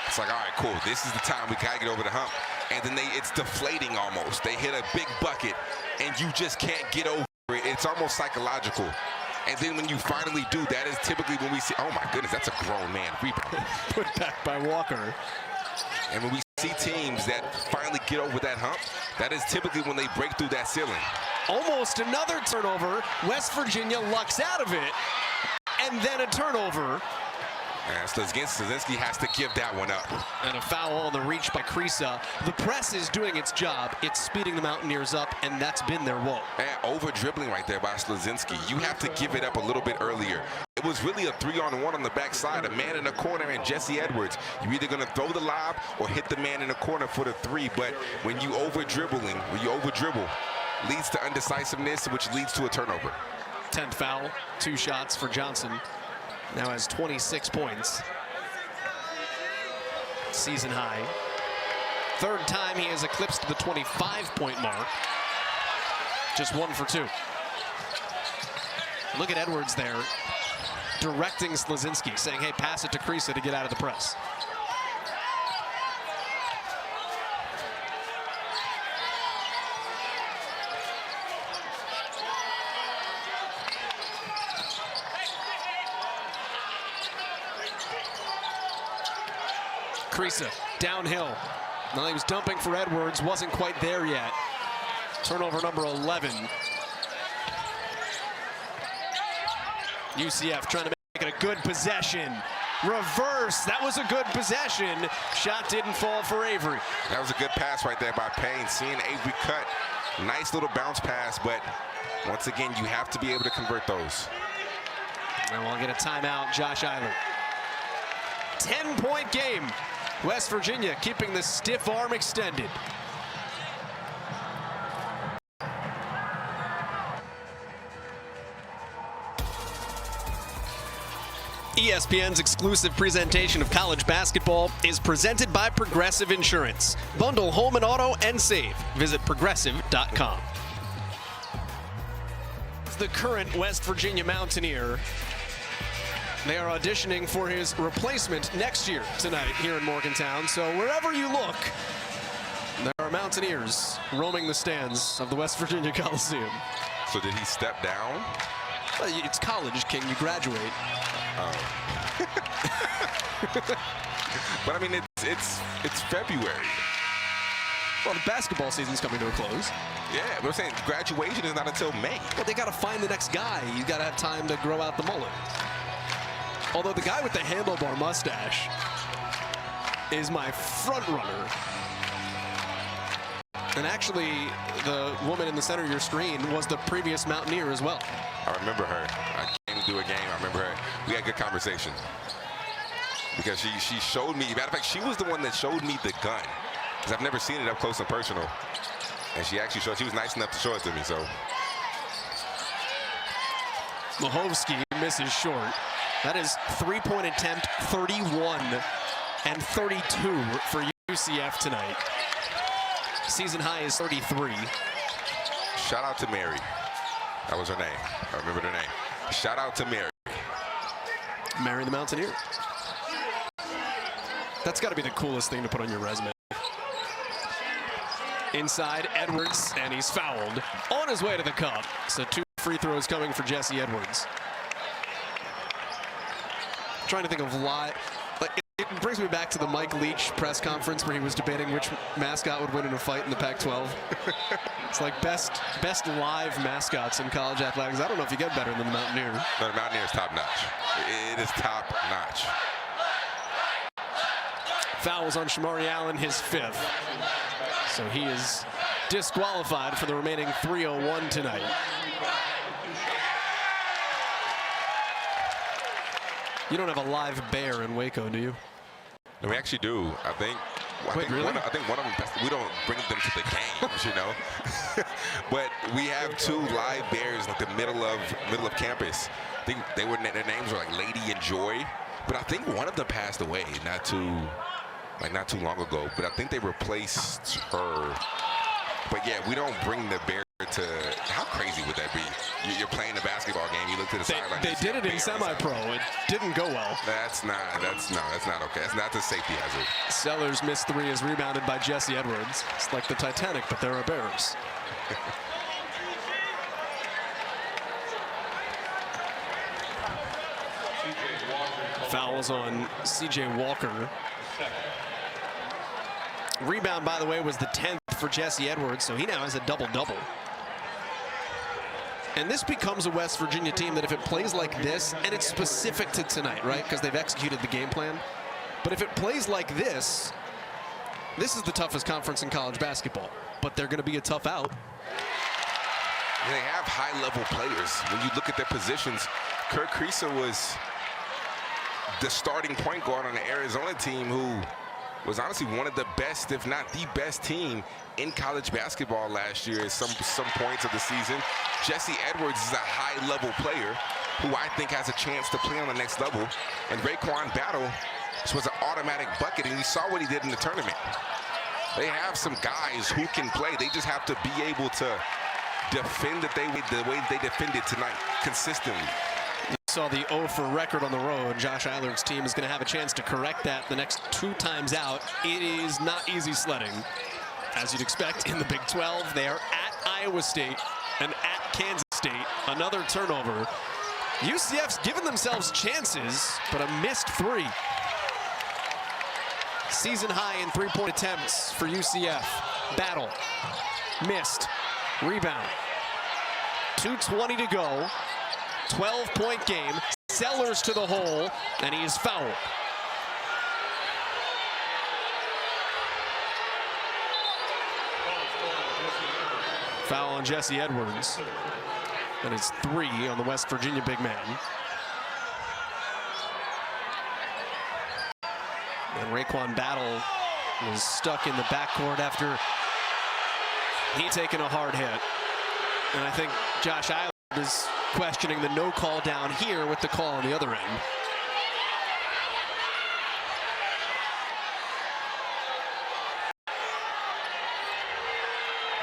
Speaker 2: it's like, all right, cool, this is the time we got to get over the hump. And then it's deflating almost. They hit a big bucket, and you just can't get over it. It's almost psychological. And then when you finally do, that is typically when we see, oh my goodness, that's a grown man rebound.
Speaker 1: Put back by Walker.
Speaker 2: And when we see teams that finally get over that hump, that is typically when they break through that ceiling.
Speaker 1: Almost another turnover. West Virginia lucks out of it. And then a turnover.
Speaker 2: And Slazinski has to give that one up.
Speaker 1: And a foul on the reach by Creasa. The press is doing its job. It's speeding the Mountaineers up, and that's been their woe.
Speaker 2: And over dribbling right there by Slazinski. You have to give it up a little bit earlier. it was really a 3-on-1 on the backside, a man in the corner and Jesse Edwards. You're either going to throw the lob or hit the man in the corner for the 3, but when you over-dribble, leads to undecisiveness, which leads to a turnover.
Speaker 1: 10th foul, 2 shots for Johnson. Now has 26 points. Season high. 3rd time he has eclipsed the 25-point mark. Just 1 for 2. Look at Edwards there, directing Slazinski, saying, hey, pass it to Krisa to get out of the press. Krisa downhill. Now he was dumping for Edwards, wasn't quite there yet. Turnover number 11. UCF trying to make it a good possession. Reverse, that was a good possession. Shot didn't fall for Avery.
Speaker 2: That was a good pass right there by Payne. Seeing Avery cut, nice little bounce pass, but once again, you have to be able to convert those.
Speaker 1: And we'll get a timeout, Josh Eiler. 10-point game. West Virginia keeping the stiff arm extended. ESPN's exclusive presentation of college basketball is presented by Progressive Insurance. Bundle home and auto and save. Visit progressive.com. The current West Virginia Mountaineer. They are auditioning for his replacement next year tonight here in Morgantown. So wherever you look, there are Mountaineers roaming the stands of the West Virginia Coliseum.
Speaker 2: So did he step down?
Speaker 1: It's college, King. You graduate.
Speaker 2: Oh. But I mean, it's February.
Speaker 1: Well, the basketball season's coming to a close.
Speaker 2: Yeah, but I'm saying graduation is not until May.
Speaker 1: Well, they got to find the next guy. You got to have time to grow out the mullet. Although the guy with the handlebar mustache is my front runner. And actually, the woman in the center of your screen was the previous Mountaineer as well.
Speaker 2: I remember her. I came to do a game. I remember her. We had good conversation. Because she showed me, matter of fact, she was the one that showed me the gun. Because I've never seen it up close and personal. And she actually showed, she was nice enough to show it to me, so.
Speaker 1: Mahovsky misses short. That is 3-point attempt, 31 and 32 for UCF tonight. Season high is 33.
Speaker 2: Shout out to Mary. That was her name. I remember her name. Shout out to Mary.
Speaker 1: Mary the Mountaineer. That's got to be the coolest thing to put on your resume. Inside, Edwards, and he's fouled on his way to the cup. So 2 free throws coming for Jesse Edwards. Trying to think of live. It brings me back to the Mike Leach press conference where he was debating which mascot would win in a fight in the Pac-12. It's like best live mascots in college athletics. I don't know if you get better than the Mountaineer.
Speaker 2: No, the Mountaineer is top-notch. It is top-notch.
Speaker 1: Fouls on Shamari Allen, his 5th. So he is disqualified for the remaining 3:01 tonight. You don't have a live bear in Waco, do you?
Speaker 2: No, we actually do. I think
Speaker 1: really?
Speaker 2: I think one of them, we don't bring them to the games, you know. But we have 2 live bears like the middle of campus. I think their names were like Lady and Joy. But I think one of them passed away not too long ago. But I think they replaced her. But yeah, we don't bring the bear to. How crazy would that be? You're playing a basketball game. You look to the sideline.
Speaker 1: They did it in semi-pro. It didn't go well.
Speaker 2: That's not okay. That's not the safety hazard.
Speaker 1: Sellers' missed 3 is rebounded by Jesse Edwards. It's like the Titanic, but there are bears. Fouls on C.J. Walker. Rebound, by the way, was the 10th for Jesse Edwards, so he now has a double-double. And this becomes a West Virginia team that if it plays like this, and it's specific to tonight, right, because they've executed the game plan, but if it plays like this is the toughest conference in college basketball, but they're going to be a tough out.
Speaker 2: They have high-level players. When you look at their positions, Kirk Creaser was the starting point guard on the Arizona team, who was honestly one of the best, if not the best team in college basketball last year at some points of the season. Jesse Edwards is a high-level player who I think has a chance to play on the next level. And Raekwon Battle was an automatic bucket, and you saw what he did in the tournament. They have some guys who can play. They just have to be able to defend the way they defended tonight consistently.
Speaker 1: You saw the 0 for record on the road. Josh Eilert's team is going to have a chance to correct that the next 2 times out. It is not easy sledding, as you'd expect in the Big 12. They are at Iowa State and at Kansas State. Another turnover. UCF's given themselves chances, but a missed 3. Season high in 3-point attempts for UCF. Battle. Missed. Rebound. 2:20 to go. 12-point game. Sellers to the hole, and he is fouled. Foul on Jesse Edwards. That is 3 on the West Virginia big man. And Raekwon Battle was stuck in the backcourt after he taken a hard hit. And I think Josh Eilert is questioning the no call down here with the call on the other end.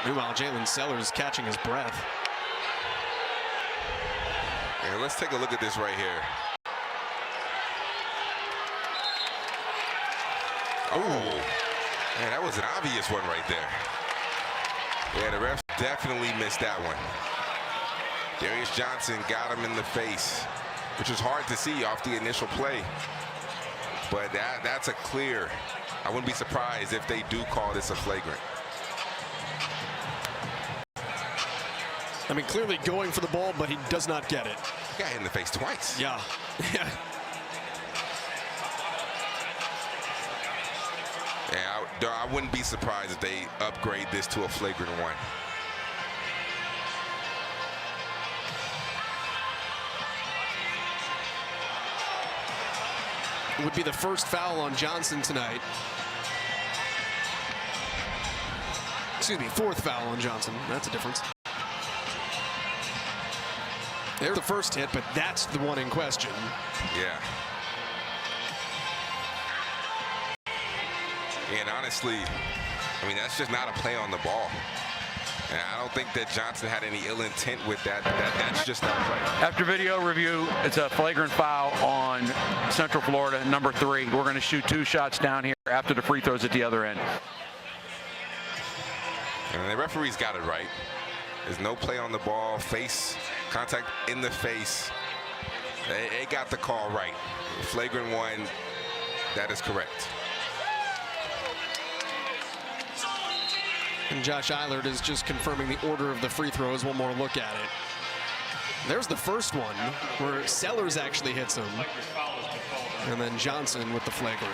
Speaker 1: Meanwhile, Jalen Sellers catching his breath.
Speaker 2: Yeah, let's take a look at this right here. Oh, man, that was an obvious one right there. Yeah, the refs definitely missed that one. Darius Johnson got him in the face, which was hard to see off the initial play. But that's a clear. I wouldn't be surprised if they do call this a flagrant.
Speaker 1: I mean, clearly going for the ball, but he does not get it.
Speaker 2: He got hit in the face twice.
Speaker 1: Yeah.
Speaker 2: Yeah, I wouldn't be surprised if they upgrade this to a flagrant 1.
Speaker 1: It would be the first foul on Johnson tonight. Excuse me, 4th foul on Johnson. That's a difference. There's the first hit, but that's the one in question.
Speaker 2: Yeah. And honestly, I mean, that's just not a play on the ball. And I don't think that Johnson had any ill intent with that. That's just not a play.
Speaker 4: After video review, it's a flagrant foul on Central Florida, number 3. We're going to shoot 2 shots down here after the free throws at the other end.
Speaker 2: And the referee's got it right. There's no play on the ball, face contact in the face. They got the call right. Flagrant 1, that is correct.
Speaker 1: And Josh Eilert is just confirming the order of the free throws. One more look at it. There's the first one where Sellers actually hits him. And then Johnson with the flagrant.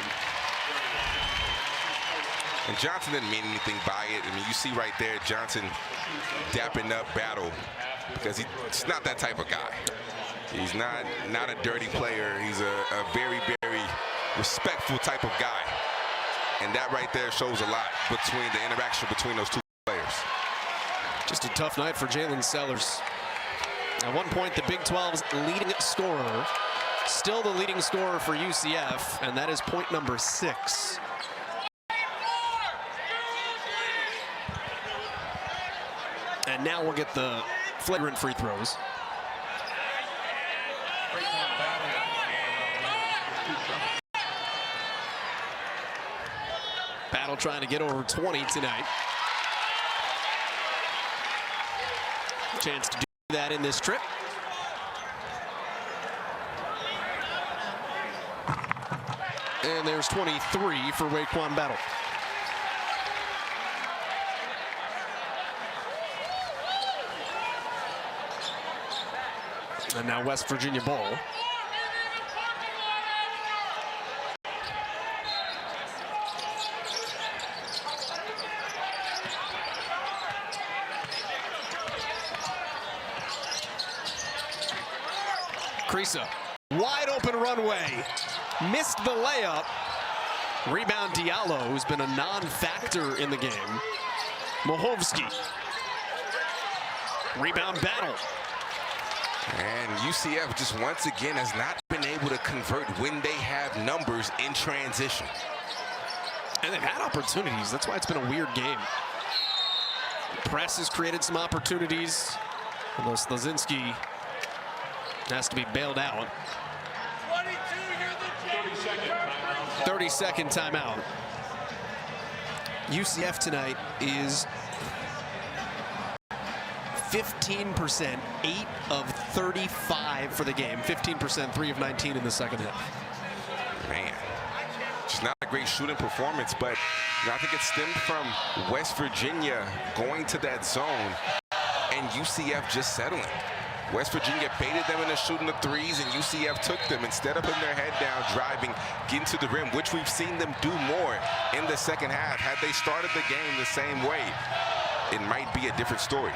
Speaker 2: And Johnson didn't mean anything by it. I mean, you see right there, Johnson dapping up Battle because he's not that type of guy. He's not a dirty player. He's a very, very respectful type of guy. And that right there shows a lot between the interaction between those 2 players.
Speaker 1: Just a tough night for Jalen Sellers. At one point, the Big 12's leading scorer, still the leading scorer for UCF, and that is point number 6. And now we'll get the flagrant free throws. Battle trying to get over 20 tonight. Chance to do that in this trip. And there's 23 for Raekwon Battle. And now West Virginia ball. Krisa, wide open runway, missed the layup. Rebound Diallo, who's been a non-factor in the game. Mohovsky. Rebound battle.
Speaker 2: And UCF just once again has not been able to convert when they have numbers in transition.
Speaker 1: And they've had opportunities. That's why it's been a weird game. Press has created some opportunities. Although Slazinski has to be bailed out. 30-second timeout. UCF tonight is 15%, 8 of 35 for the game. 15%, 3 of 19 in the second half.
Speaker 2: Man, just not a great shooting performance, but I think it stemmed from West Virginia going to that zone and UCF just settling. West Virginia baited them into shooting the threes, and UCF took them instead of putting their head down, driving, getting to the rim, which we've seen them do more in the second half. Had they started the game the same way, it might be a different story.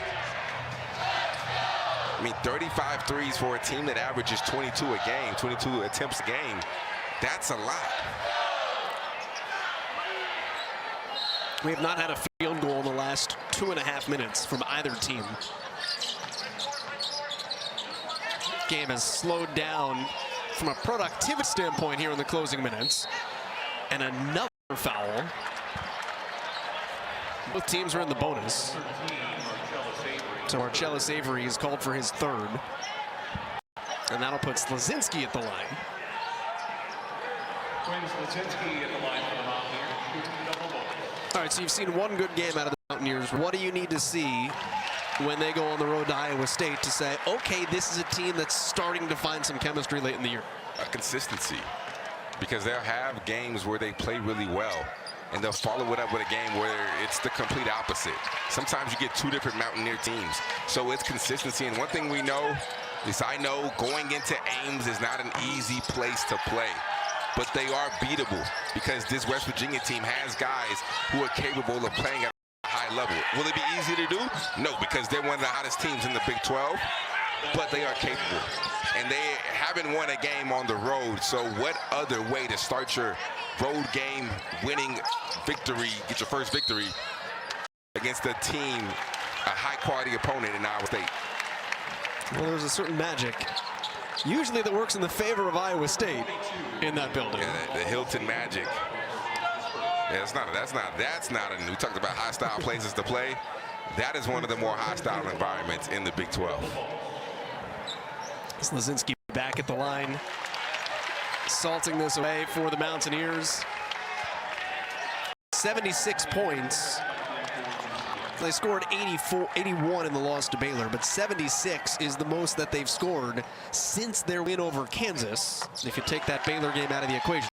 Speaker 2: I mean, 35 threes for a team that averages 22 a game, 22 attempts a game. That's a lot.
Speaker 1: We have not had a field goal in the last 2.5 minutes from either team. Game has slowed down from a productivity standpoint here in the closing minutes. And another foul. Both teams are in the bonus. So Marcellus Avery is called for his third. And that'll put Slazinski at the line. All right, so you've seen one good game out of the Mountaineers. What do you need to see when they go on the road to Iowa State to say, okay, this is a team that's starting to find some chemistry late in the year?
Speaker 2: Consistency, because they'll have games where they play really well, and they'll follow it up with a game where it's the complete opposite. Sometimes you get two different Mountaineer teams, so it's consistency. And one thing we know, at least I know, going into Ames is not an easy place to play, but they are beatable because this West Virginia team has guys who are capable of playing at high level. Will it be easy to do? No, because they're one of the hottest teams in the Big 12, but they are capable. And they haven't won a game on the road, so what other way to start your road game winning victory, get your first victory against a team, a high-quality opponent in Iowa State?
Speaker 1: Well, there's a certain magic, usually that works in the favor of Iowa State in that building.
Speaker 2: Yeah, the Hilton Magic. Yeah, that's not a new. We talked about hostile places to play. That is one of the more hostile environments in the Big 12.
Speaker 1: Slazinski back at the line, salting this away for the Mountaineers. 76 points. They scored 81 in the loss to Baylor, but 76 is the most that they've scored since their win over Kansas, if you take that Baylor game out of the equation.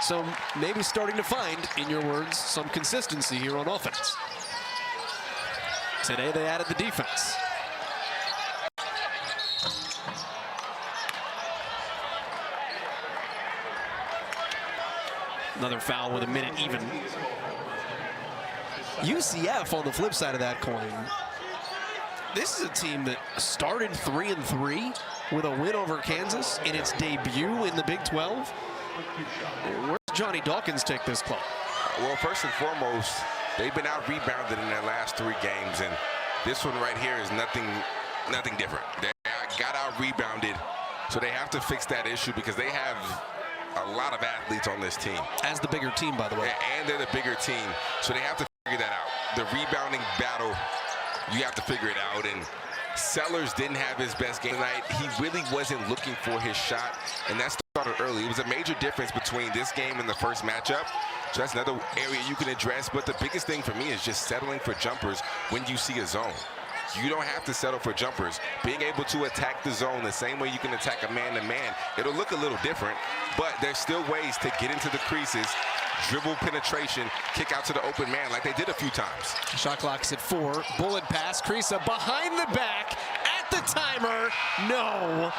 Speaker 1: So maybe starting to find, in your words, some consistency here on offense. Today they added the defense. Another foul with a minute even. UCF on the flip side of that coin. This is a team that started 3-3 with a win over Kansas in its debut in the Big 12. Where does Johnny Dawkins take this club?
Speaker 2: Well, first and foremost, they've been out-rebounded in their last 3 games, and this one right here is nothing different. They got out-rebounded, so they have to fix that issue because they have a lot of athletes on this team.
Speaker 1: As the bigger team, by the way.
Speaker 2: And they're the bigger team, so they have to figure that out. The rebounding battle, you have to figure it out, and Sellers didn't have his best game tonight. He really wasn't looking for his shot, and that started early. It was a major difference between this game and the first matchup, so that's another area you can address. But the biggest thing for me is just settling for jumpers when you see a zone. You don't have to settle for jumpers. Being able to attack the zone the same way you can attack a man-to-man, it'll look a little different, but there's still ways to get into the creases, dribble penetration, kick out to the open man like they did a few times.
Speaker 1: Shot clock's at 4. Bullet pass. Krisa behind the back at the timer. No.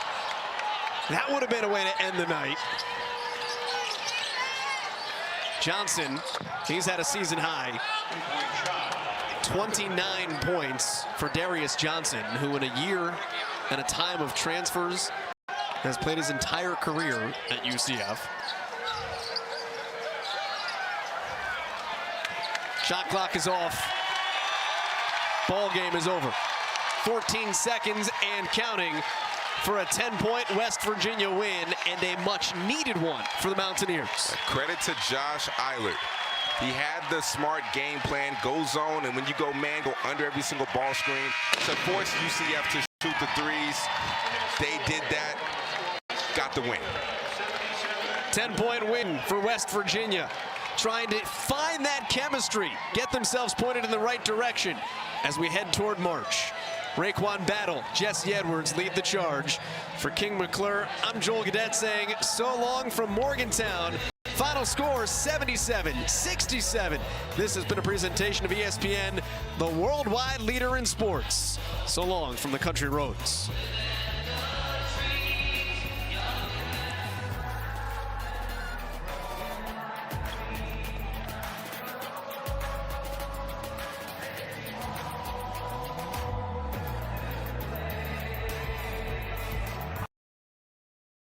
Speaker 1: That would have been a way to end the night. Johnson, he's had a season high. 29 points for Darius Johnson, who in a year and a time of transfers has played his entire career at UCF. Shot clock is off. Ball game is over. 14 seconds and counting for a 10-point West Virginia win, and a much-needed one for the Mountaineers.
Speaker 2: Credit to Josh Eilert. He had the smart game plan, go zone, and when you go man, go under every single ball screen to force UCF to shoot the threes. They did that, got the win.
Speaker 1: 10-point win for West Virginia, trying to find that chemistry, get themselves pointed in the right direction as we head toward March. Raekwon Battle, Jesse Edwards lead the charge. For King McClure, I'm Joel Gadet saying so long from Morgantown. Final score 77-67. This has been a presentation of ESPN, the worldwide leader in sports. So long from the country roads.